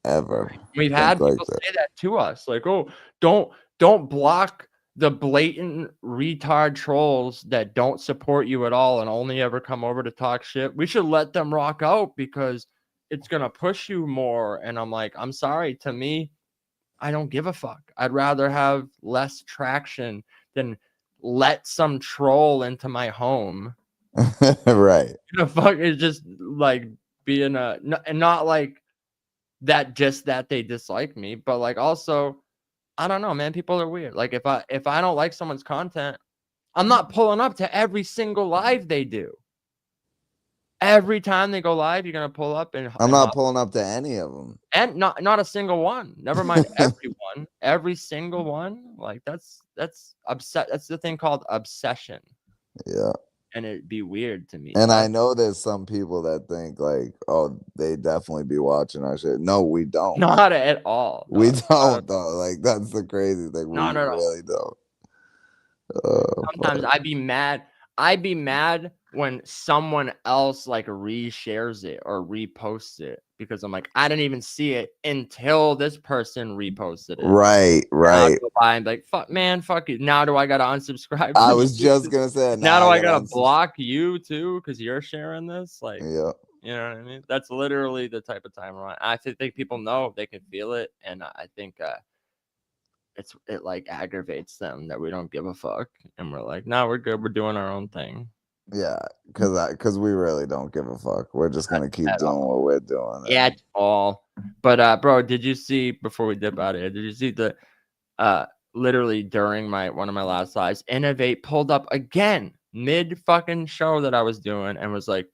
ever. We've had think people say that to us, like, oh, don't block the blatant retard trolls that don't support you at all and only ever come over to talk shit. We should let them rock out because it's gonna push you more. And I'm like, I'm sorry, to me, I don't give a fuck. I'd rather have less traction than let some troll into my home. Right. The fuck is just like being and not like that, just that they dislike me, but like also, I don't know, man. People are weird. Like if I don't like someone's content, I'm not pulling up to every single live they do. Every time they go live, you're gonna pull up and I'm not pulling up to any of them, and not a single one. Never mind everyone, every single one. Like that's upset. That's the thing called obsession. Yeah. And it'd be weird to me. And I know there's some people that think like, oh, they definitely be watching our shit. No, we don't. Not at all. We don't though. Like that's the crazy thing. We Not at all. really don't. Sometimes I'd be mad. I'd be mad when someone else like reshares it or reposts it because I'm like, I didn't even see it until this person reposted it. Right. I'm like, fuck, man, fuck it. Now do I gotta unsubscribe? I was just gonna say. Now do I gotta block you too because you're sharing this? Like, yeah. You know what I mean? That's literally the type of time we're on. I think people know, they can feel it, and I think it like aggravates them that we don't give a fuck, and we're like, no, we're good. We're doing our own thing. Yeah, because we really don't give a fuck. We're just gonna keep doing what we're doing. Yeah, at all. But bro, did you see, before we dip out of here, did you see the literally during one of my last lives, Innovate pulled up again mid fucking show that I was doing and was like,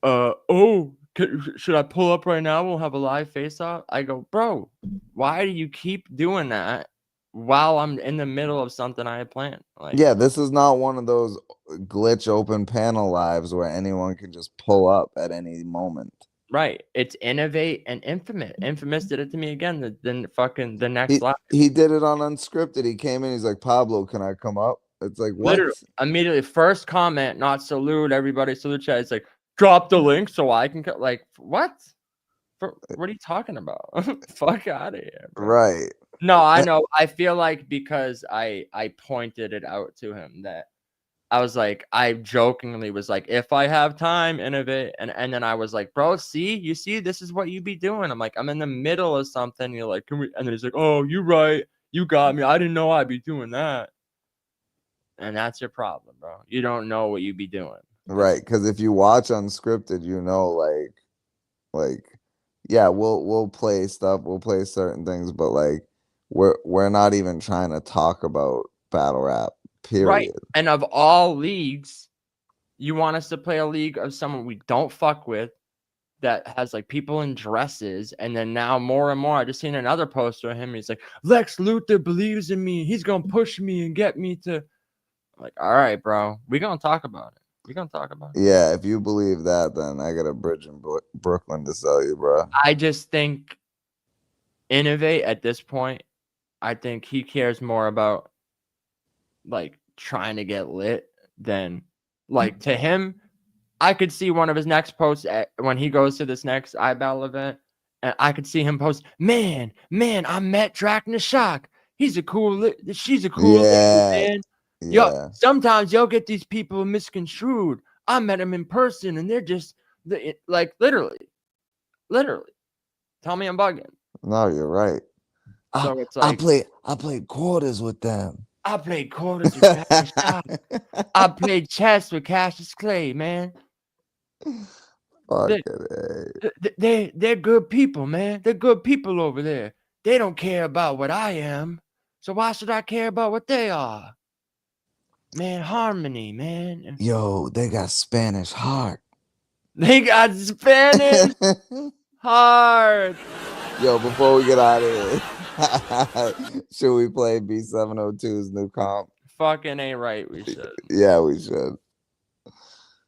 should I pull up right now? We'll have a live face off. I go, bro, why do you keep doing that while I'm in the middle of something I had planned? Like, yeah, this is not one of those glitch open panel lives where anyone can just pull up at any moment. Right. It's Innovate and Infamous. Infamous did it to me again. Then fucking the next live. He did it on Unscripted. He came in. He's like, Pablo, can I come up? It's like, what? Literally, immediately, first comment, not salute. Everybody salute chat. It's like, drop the link so I can like, what? What are you talking about? Fuck out of here. Bro. Right. No, I know. I feel like because I pointed it out to him that I was like, I jokingly was like, if I have time, Innovate. And then I was like, bro, you see, this is what you be doing. I'm like, I'm in the middle of something. You're like, can we? And then he's like, oh, you right. You got me. I didn't know I'd be doing that. And that's your problem, bro. You don't know what you be doing. Right. Because if you watch Unscripted, you know, like, yeah, we'll play stuff. We'll play certain things, but like, we're not even trying to talk about battle rap. Period. Right. And of all leagues, you want us to play a league of someone we don't fuck with that has like people in dresses. And then now more and more, I just seen another poster of him. He's like, Lex Luthor believes in me. He's going to push me and get me to. I'm like, all right, bro, we're going to talk about it. We're going to talk about it. Yeah. If you believe that, then I got a bridge in Brooklyn to sell you, bro. I just think Innovate at this point, I think he cares more about like trying to get lit than like to him. I could see one of his next posts when he goes to this next iBattle event, and I could see him post, man, I met Drachna Shock. She's a cool lady, man. Yo, sometimes you'll get these people misconstrued. I met them in person and they're just like literally. Tell me I'm bugging. No, you're right. So it's like, I played quarters with them. I played quarters with Cassius Clay. I played chess with Cassius Clay, man. They're good people, man. They're good people over there. They don't care about what I am. So why should I care about what they are? Man, harmony, man. Yo, they got Spanish heart. They got Spanish heart. Yo, before we get out of here, should we play B702's new comp? Fucking ain't right. We should. Yeah, we should.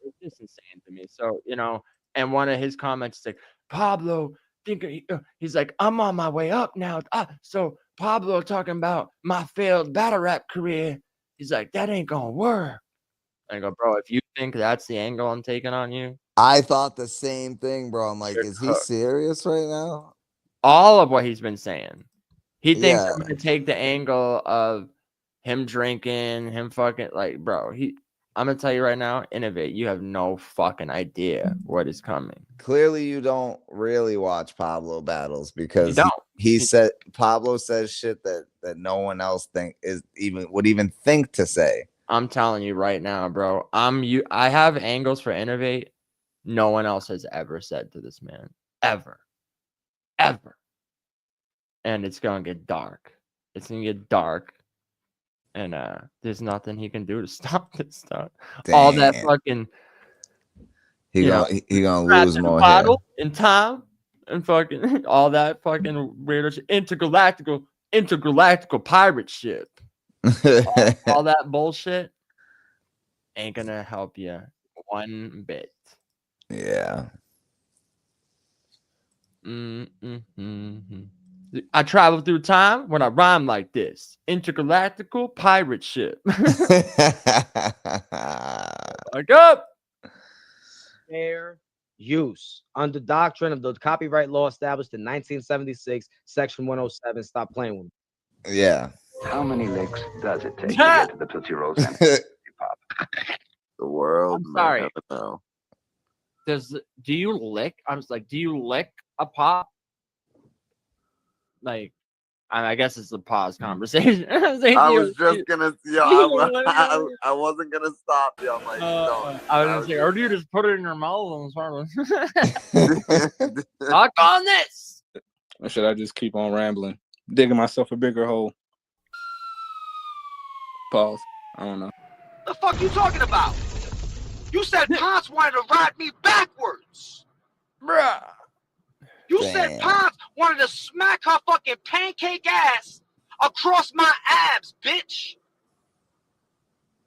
It's just insane to me. So, you know, And one of his comments is like, Pablo, he's like, I'm on my way up now. So Pablo talking about my failed battle rap career. He's like, that ain't gonna work. I go, bro, if you think that's the angle I'm taking on you. I thought the same thing, bro. I'm like, is he serious right now? All of what he's been saying. He thinks Yeah. I'm gonna take the angle of him drinking, him fucking like, bro, I'm gonna tell you right now, Innovate, you have no fucking idea what is coming. Clearly, you don't really watch Pablo battles because don't. he said Pablo says shit that no one else would even think to say. I'm telling you right now, bro. I have angles for Innovate no one else has ever said to this man. Ever. And it's gonna get dark. It's gonna get dark. And there's nothing he can do to stop this stuff. Damn. All that fucking he gonna lose more hair. in time and fucking all that fucking weird shit. Intergalactical pirate ship. all that bullshit ain't gonna help you one bit. Yeah. I travel through time when I rhyme like this. Intergalactical pirate ship. Wake up. Fair use under doctrine of the copyright law established in 1976, Section 107. Stop playing with me. Yeah. How many licks does it take to get to the Tootsie Rolls end? The world. I'm sorry. May never know. Do you lick? I was like, do you lick a pop? Like, I guess it's a pause conversation. I was just gonna, I wasn't gonna stop you. I'm like, no. I was gonna say, or do you just put it in your mouth and start talk on this? Or should I just keep on rambling, digging myself a bigger hole? Pause. I don't know. The fuck you talking about? You said Ponce wanted to ride me backwards. Bruh. You said Ponce wanted to smack her fucking pancake ass across my abs, bitch.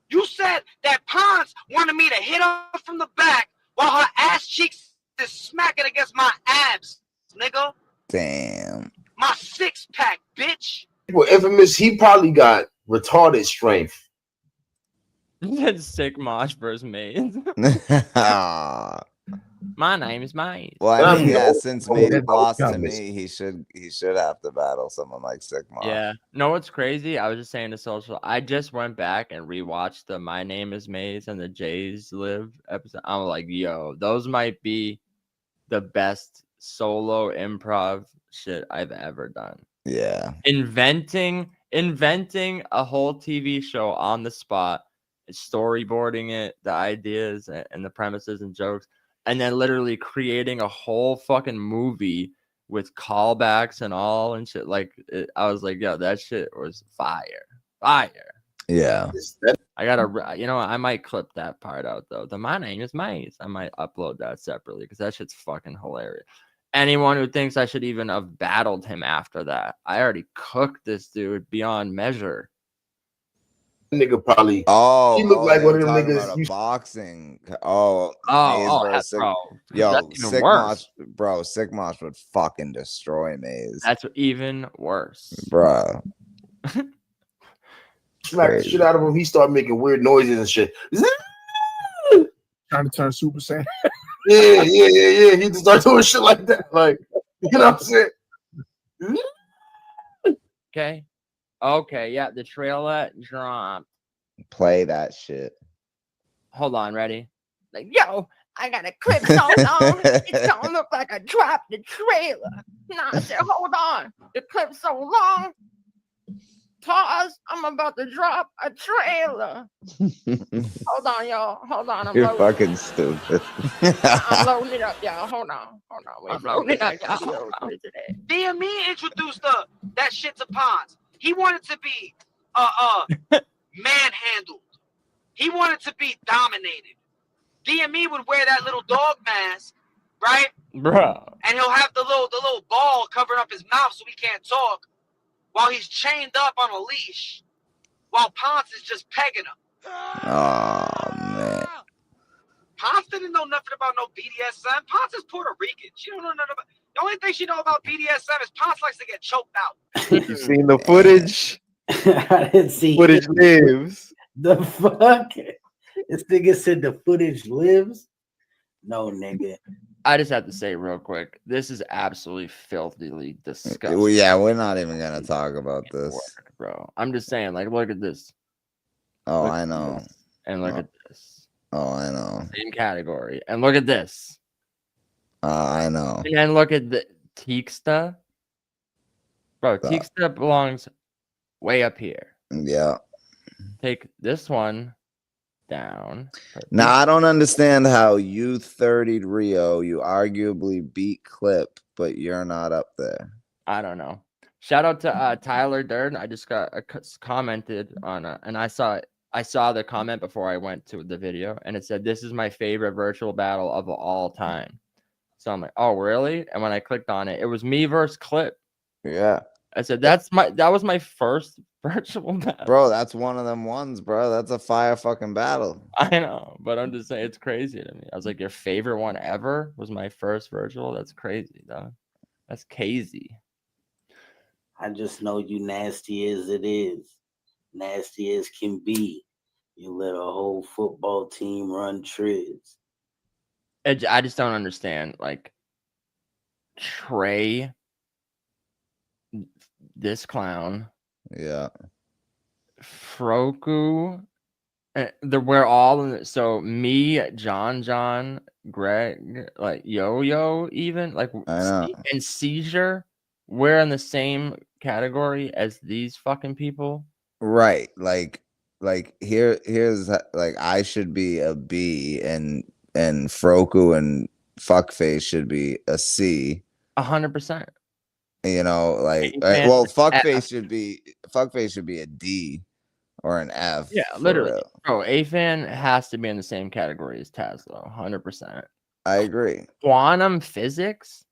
You said that Ponce wanted me to hit her from the back while her ass cheeks is smacking against my abs, nigga. Damn. My six pack, bitch. Well, infamous, he probably got retarded strength. That's sick mosh versus Maze. My name is Maze. Well, I mean, yeah, since Maze lost to me, he should have to battle someone like Sigma. Yeah. No, what's crazy? I was just saying to Social, I just went back and rewatched the My Name is Maze and the Jays Live episode. I'm like, yo, those might be the best solo improv shit I've ever done. Yeah. Inventing a whole TV show on the spot, storyboarding it, the ideas and the premises and jokes, and then literally creating a whole fucking movie with callbacks and all and shit. Like, I was like, yo, that shit was fire. Yeah. I gotta, I might clip that part out though. My name is Maze. I might upload that separately because that shit's fucking hilarious. Anyone who thinks I should even have battled him after that, I already cooked this dude beyond measure. Nigga probably. Oh, he looked like one of them niggas. About boxing. Bro. Yo, Sick Mosh, bro. Sick Mosh would fucking destroy Maze. That's even worse, bro. Smack the shit out of him. He started making weird noises and shit. Trying to turn Super Saiyan. Yeah. He just started doing shit like that. Like, you know what I'm saying? Okay, yeah, the trailer dropped. Play that shit. Hold on, ready? Like, yo, I got a clip so long, it's gonna look like I dropped the trailer. Nah, I said, hold on, the clip's so long. Pause, I'm about to drop a trailer. Hold on, y'all. Hold on, You're fucking stupid. I'm loading it up, y'all. Hold on. I'm loading it up, y'all. Hold on. DME introduced that shit to Ponce. He wanted to be manhandled. He wanted to be dominated. DME would wear that little dog mask, right? Bro. And he'll have the little ball covering up his mouth so he can't talk while he's chained up on a leash while Ponce is just pegging him. Oh man. Pops didn't know nothing about no BDSM. Pops is Puerto Rican. She don't know nothing about. The only thing she know about BDSM is Pops likes to get choked out. You seen the footage? I didn't see footage lives. The fuck? This nigga said the footage lives. No, nigga. I just have to say real quick, this is absolutely filthily disgusting. Well, yeah, we're not even gonna talk about this, bro. I'm just saying, like, look at this. Oh, Look I at know. this, and look at this. Oh, I know. Same category, and look at this. I know. And then look at the Teeksta. Bro, Teeksta belongs way up here. Yeah. Take this one down. Now I don't understand how you 30'd Rio, you arguably beat Clip, but you're not up there. I don't know. Shout out to Tyler Durden. I just got commented on and I saw the comment before I went to the video, and it said, "This is my favorite virtual battle of all time." So I'm like, "Oh, really?" And when I clicked on it, it was me versus Clip. Yeah. I said, that was my first virtual battle. Bro, that's one of them ones, bro. That's a fire fucking battle. I know, but I'm just saying it's crazy to me. I was like, your favorite one ever was my first virtual? That's crazy, dog. That's crazy. I just know you nasty as it is. Nasty as can be. You let a whole football team run trids. I just don't understand. Like, Trey, this clown. Yeah. Froku. We're all in it. So me, John, Greg, like Yo-Yo, even like I know. And Seizure, we're in the same category as these fucking people. Right. Like here's like I should be a B and Froku and Fuckface should be a C. 100%. You know, like well, Fuckface should be a D or an F. Yeah, literally. Bro, A-Fan has to be in the same category as Tazlo. 100%. I agree. Quantum physics.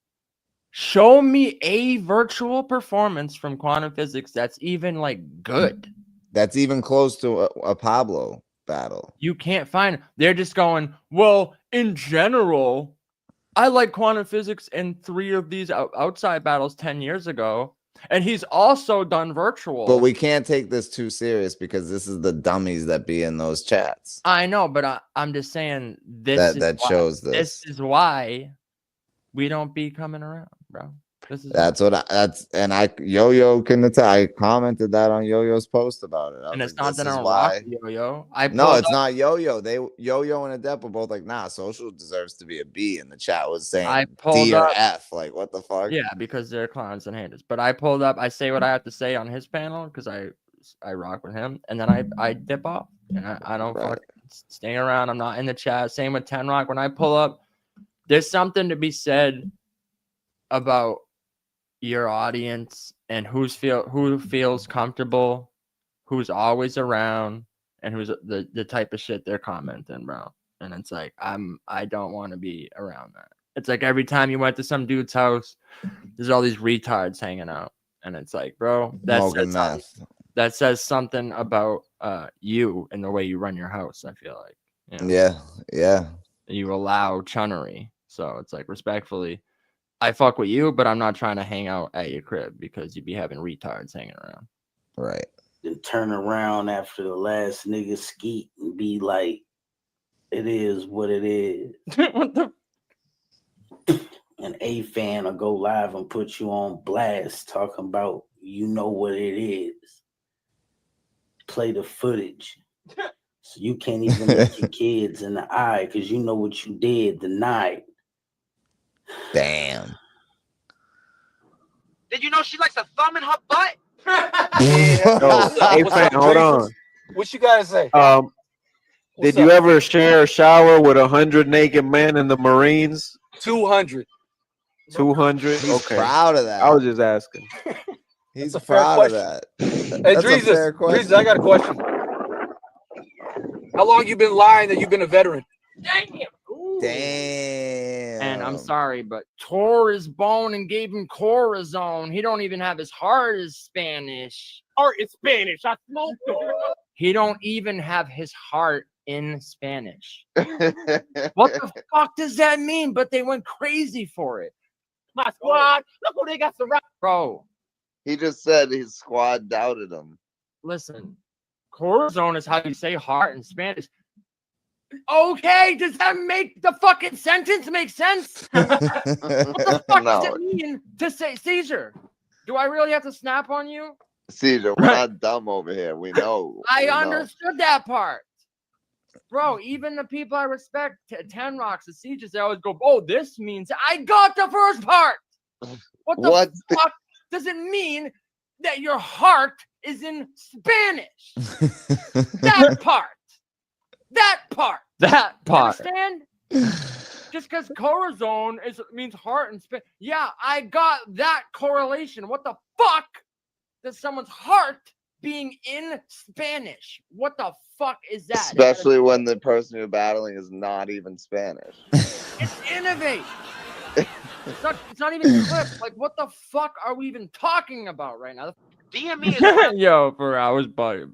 Show me a virtual performance from quantum physics that's even like good. That's even close to a Pablo battle. You can't find. They're just going, well, in general, I like quantum physics in 3 of these outside battles 10 years ago. And he's also done virtual. But we can't take this too serious because this is the dummies that be in those chats. I know, but I'm just saying this shows this. This is why we don't be coming around, bro. Yo-Yo couldn't tell. I commented that on Yo-Yo's post about it. And it's not that I don't rock Yo-Yo. No, it's not Yo-Yo. Yo-Yo and Adept were both like, nah, Social deserves to be a B. And the chat was saying D or F. Like, what the fuck? Yeah, because they're clowns and haters. But I pulled up. I say what I have to say on his panel because I rock with him, and then I dip off, and I don't fucking stay around. I'm not in the chat. Same with 10 Rock. When I pull up, there's something to be said about your audience and who feels comfortable, who's always around, and who's the type of shit they're commenting, bro. And it's like I don't want to be around that. It's like every time you went to some dude's house, there's all these retards hanging out, and it's like, bro, that says something about you and the way you run your house. I feel like, you know? Yeah. You allow chunnery, so it's like respectfully. I fuck with you, but I'm not trying to hang out at your crib because you'd be having retards hanging around. Right. Then turn around after the last nigga skeet and be like, it is what it is. What the? An A-Fan will go live and put you on blast talking about you know what it is. Play the footage. So you can't even look your kids in the eye because you know what you did the night. Damn. Did you know she likes a thumb in her butt? A-Fan, hold on. What you gotta say? Did you ever share a shower with 100 naked men in the Marines? 200. 200? He's Okay. proud of that. I was just asking. He's a fair proud of that. Hey, That's a fair question. Dreezus, I got a question. How long you been lying that you've been a veteran? Damn. And I'm sorry, but tore his bone and gave him Corazon. He don't even have his heart is Spanish. Art is Spanish. I smoked it. He don't even have his heart in Spanish. What the fuck does that mean? But they went crazy for it. My squad, look who they got surrounded. Bro, He just said his squad doubted him. listen, corazon is how you say heart in Spanish. Okay, does that make the fucking sentence make sense? What the fuck does it mean to say Caesar? Do I really have to snap on you? Caesar, we're not dumb over here. We know. I understood that part. Bro, even the people I respect, 10 Rocks, the Sieges, they always go, oh, this means I got the first part. What the fuck does it mean that your heart is in Spanish? That part. That part. That part. You understand? Just because corazon means heart in Spanish. Yeah, I got that correlation. What the fuck does someone's heart being in Spanish? What the fuck is that? Especially when the person you're battling is not even Spanish. It's innovate. It's not even clip. Like, what the fuck are we even talking about right now? DME is Yo, for hours, but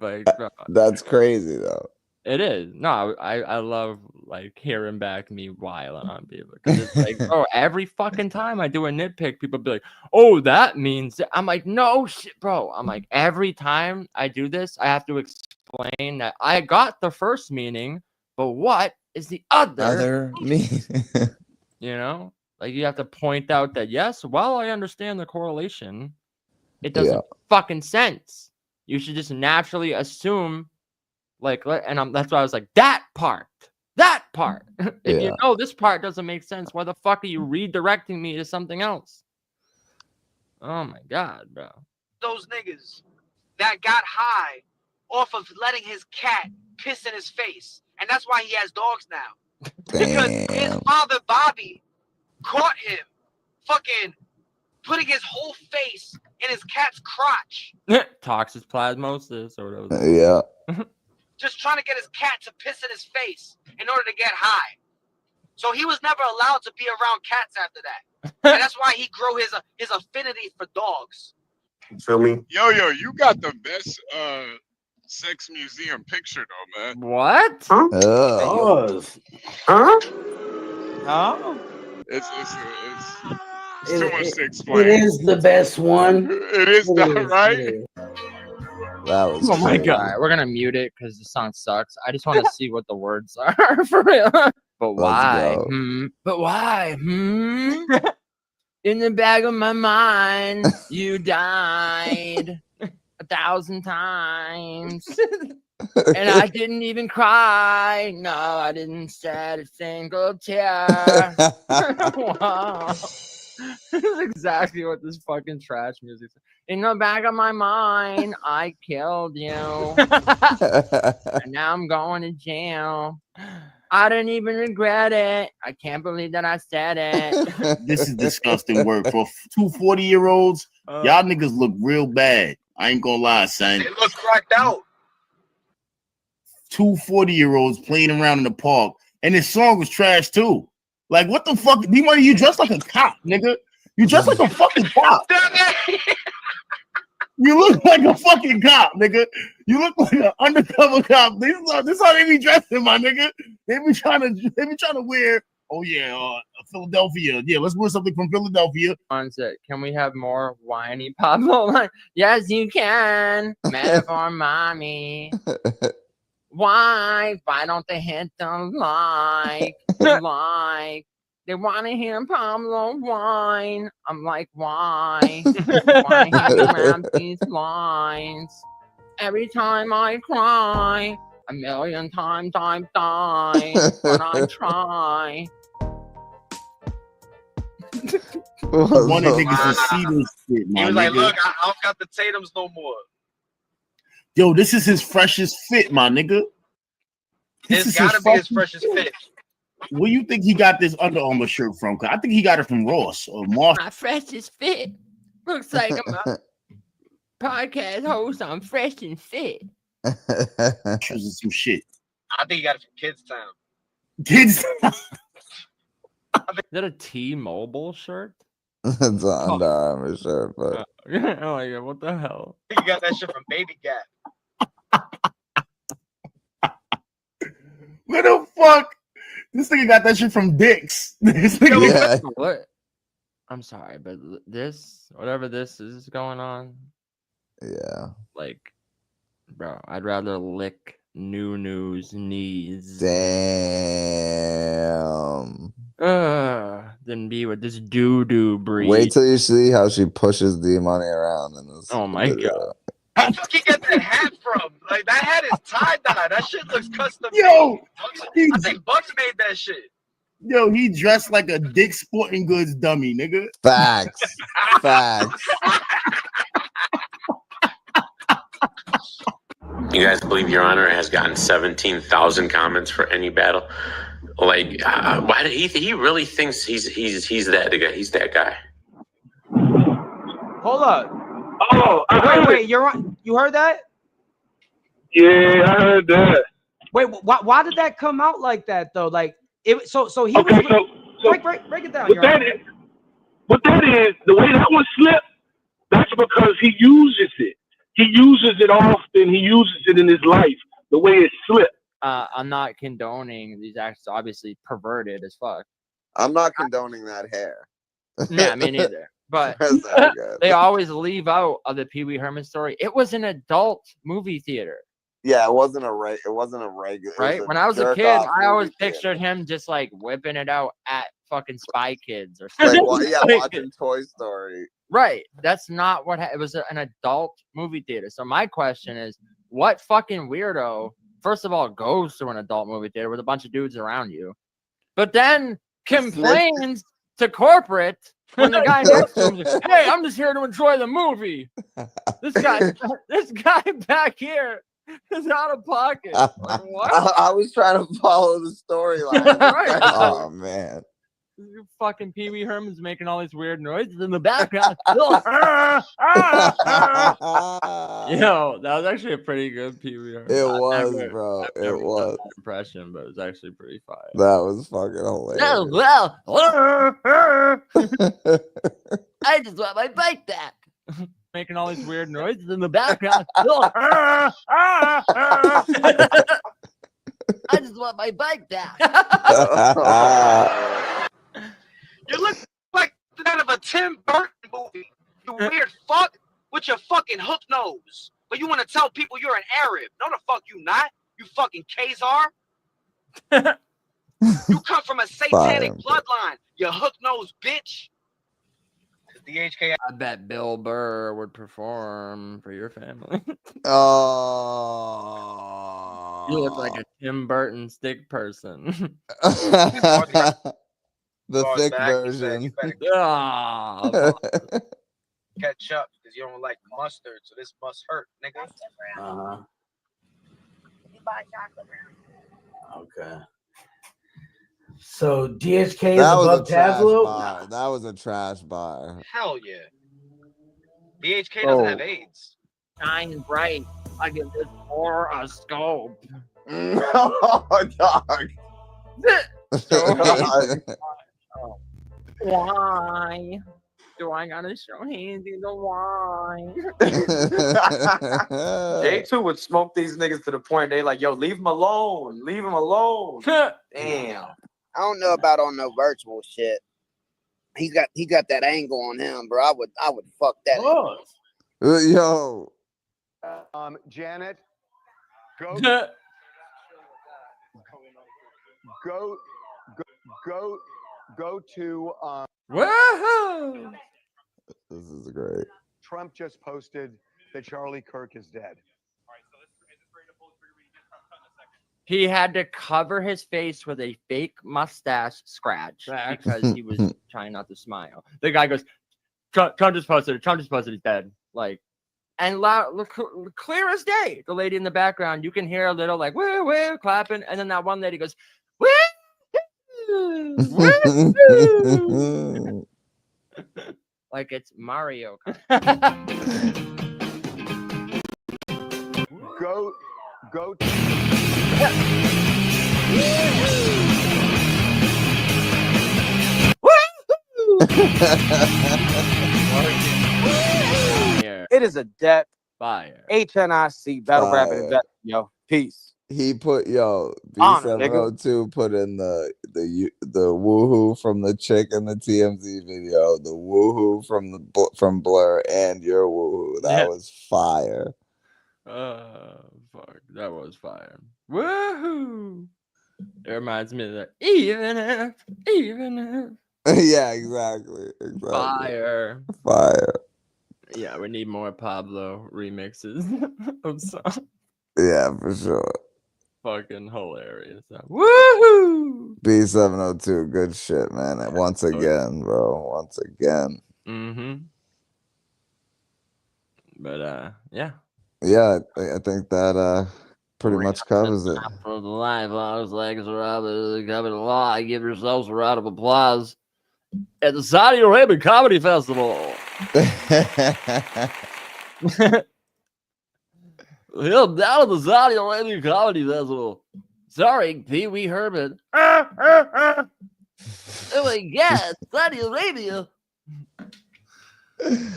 That's crazy though. it is. No, I love like hearing back me whiling on people because it's like, bro, every fucking time I do a nitpick, people be like, "Oh, that means." I'm like, "No shit, bro." I'm like, every time I do this, I have to explain that I got the first meaning, but what is the other meaning? You know, like you have to point out that yes, while I understand the correlation, it doesn't fucking sense. You should just naturally assume. Like, and that's why I was like, that part. If you know this part doesn't make sense, why the fuck are you redirecting me to something else? Oh my god, bro. those niggas that got high off of letting his cat piss in his face. And that's why he has dogs now. Because his father, Bobby, caught him fucking putting his whole face in his cat's crotch. Toxic plasmosis or whatever. Yeah. Just trying to get his cat to piss in his face in order to get high. So he was never allowed to be around cats after that. And that's why he grew his affinity for dogs. Feel me? Yo, you got the best sex museum picture though, man. What? Huh? Huh? Huh? It's too much to explain. It is the best one. It is that right? That was oh my crazy. god. Right, we're gonna mute it because the song sucks. I just want to see what the words are for real. But why? But why? In the back of my mind, you died 1,000 times. And I didn't even cry. No, I didn't shed a single tear. Wow. This is exactly what this fucking trash music is. In the back of my mind, I killed you. And now I'm going to jail. I didn't even regret it. I can't believe that I said it. This is disgusting work. For two 40-year-olds, y'all niggas look real bad. I ain't gonna lie, son. It looks cracked out. Two 40-year-olds playing around in the park, and this song was trash too. Like, what the fuck? D-Money, you dressed like a cop, nigga. You dressed like a fucking cop. You look like a fucking cop, nigga. You look like an undercover cop. This is how they be dressing, my nigga. They be trying to wear. Oh yeah, Philadelphia. Yeah, let's wear something from Philadelphia. Can we have more whiny Pablo? Yes, you can. Metaphor, mommy. Why don't they hit the like? They want to hear Pablo whine. I'm like, why? Why hear around these lines? Every time I cry, 1,000,000 times I've died, but I try. One of niggas to see this shit, He my was like, nigga. look, I don't got the Tatums no more. Yo, this is his freshest fit, my nigga. It's gotta be his freshest fit. Where you think he got this Under Armour shirt from? 'Cause I think he got it from Ross or Marsh. My freshest fit. Looks like I'm a podcast host. I'm fresh and fit. Some shit. I think he got it from Kids Town. Kids. Is that a T-Mobile shirt? It's an Under Armour shirt, but Oh my god, what the hell? I think he got that shit from Baby Gap. Where the fuck? This nigga got that shit from Dick's. This nigga What? I'm sorry, but whatever this is going on. Yeah. Like, bro, I'd rather lick Nunu's knees. Damn. Than be with this doo-doo breed. Wait till you see how she pushes the money around in this. Oh my video. god. How the fuck you get that hat from? Like, that hat is tie-dye. That shit looks custom Yo, made. I think Bucks made that shit. Yo, he dressed like a Dick's Sporting Goods dummy, nigga. Facts. Facts. You guys believe Your Honor has gotten 17,000 comments for any battle? Like, why did he really thinks he's that guy? He's that guy. Hold up. Oh, wait, you heard that? Yeah, I heard that. Wait, why did that come out like that though? Like it so he Okay, was so break it down. what that is, the way that one slipped, that's because he uses it. He uses it often. He uses it in his life. The way it slipped. I'm not condoning these acts. Obviously perverted as fuck. I'm not condoning that hair. Yeah, me neither. But they always leave out of the Pee Wee Herman story. It was an adult movie theater. Yeah, it wasn't a regular. Right? When I was a kid, I always pictured him just like whipping it out at fucking Spy Kids or something. Watching Toy Story. Right. That's not what it was. An adult movie theater. So my question is, what fucking weirdo, first of all, goes to an adult movie theater with a bunch of dudes around you, but then complains to corporate when the guy next to him is like, hey, I'm just here to enjoy the movie. This guy back here is out of pocket. Like, what? I was trying to follow the storyline. Right. Oh man. You fucking Pee Wee Herman's making all these weird noises in the background. Yo, that was actually a pretty good Pee Wee Herman. It was, bro. It was impression, but it was actually pretty fire. That was fucking hilarious. Oh, well, I just want my bike back. Making all these weird noises in the background. I just want my bike back. You look like that of a Tim Burton movie. You weird fuck with your fucking hook nose. But you want to tell people you're an Arab. No, the fuck you not. You fucking Khazar. You come from a satanic bloodline. You hook nose bitch. DHK. I bet Bill Burr would perform for your family. Oh. You look like a Tim Burton stick person. The thick version. Catch up because you don't like mustard, so this must hurt, nigga. Okay. So DHK is That was above a trash Tazlo? bar. That was a trash bar. Hell yeah. DHK doesn't have AIDS. Shine bright. I give this horoscope. Oh, dog. Why do I gotta show hands in the wine? J2 would smoke these niggas to the point they like, yo, leave him alone. Leave him alone. Damn. I don't know about on no virtual shit. He got that angle on him, bro. I would fuck that. Yo. Janet, go to Woohoo! This is great. Trump just posted that Charlie Kirk is dead. He had to cover his face with a fake mustache scratch because he was trying not to smile. The guy goes, Trump just posted it. Trump just posted he's dead. Like, and loud, clear as day. The lady in the background, you can hear a little like, woo, woo, clapping. And then that one lady goes, woo, woo. Like it's Mario. Go. It is a depth fire HNIC battle rap Fire. investment, yo. Peace. He put Honor, B702 put in the woohoo from the chick in the TMZ video, the woohoo from Blur, and your woohoo. That was fire. Fuck, that was fire. Woohoo! It reminds me of that. Even if. Yeah, exactly. Fire. Yeah, we need more Pablo remixes of songs. Yeah, for sure. Fucking hilarious. Woohoo! B702, good shit, man. Once again, bro. Once again. Mm-hmm. But yeah. Yeah, I think that pretty much covers it. For the live, I was like, coming along. Give yourselves a round of applause at the Saudi Arabia Comedy Festival. Down at the Saudi Arabia Comedy Festival, starring Pee Wee Herman. Oh my God, Saudi Arabia.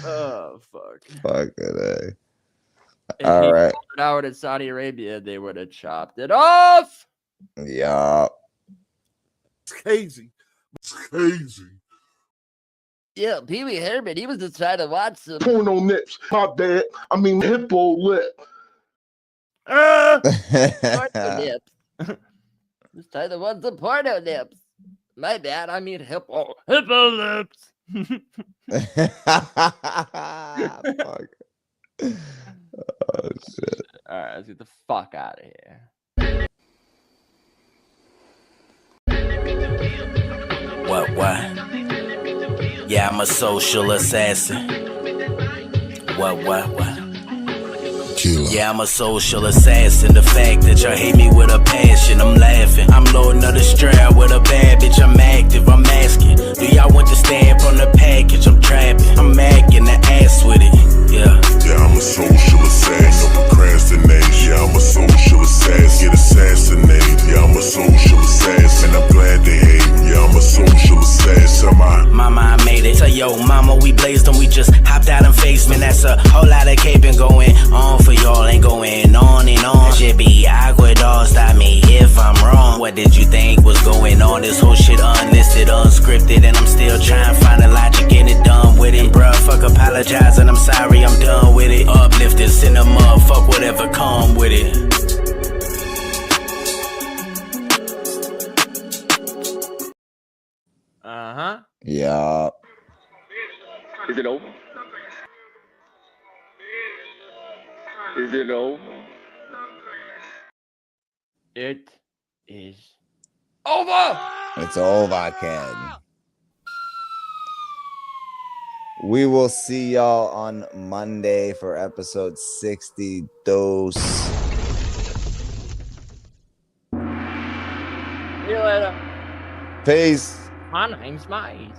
Oh fuck. Fuck it, If All he right. pulled it out in Saudi Arabia, they would have chopped it off. Yeah. It's crazy. It's crazy. Yeah, Pee Wee Herman, he was just trying to watch some Porno nips. My bad. I mean hippo lip. porno nips. Just trying to watch some porno nips. My bad, I mean hippo lips. Fuck. Oh shit. All right, let's get the fuck out of here. What? Yeah, I'm a social assassin. What? Yeah, I'm a social assassin. The fact that y'all hate me with a passion, I'm laughing. I'm loading up the strap with a bad bitch, I'm active, I'm asking. Do y'all want the stamp on the package? I'm trapping, I'm macking the ass with it. Yeah, I'm a social assassin. No procrastination. Yeah, I'm a social assassin. Get assassinated. Yeah, I'm a social assassin. I'm glad they hate me. Yeah, I'm a social assassin. Mama, I made it. Tell yo, mama, we blazed them. We just hopped out and faced, man. That's a whole lot of caping going on for y'all. Ain't going on and on. Should be awkward, dog. Stop me if I'm wrong. What did you think was going on? This whole shit unlisted, unscripted, and I'm still trying to find the logic in it. Done with it, bruh. Fuck apologizing. I'm sorry, I'm done with it. Uplifted, send them up. Fuck whatever come with it. Uh-huh. Yeah. Is it over? Is it over? It is over. It's over, kid. We will see y'all on Monday for episode 60. Dose. See you later. Peace. My name's Mice.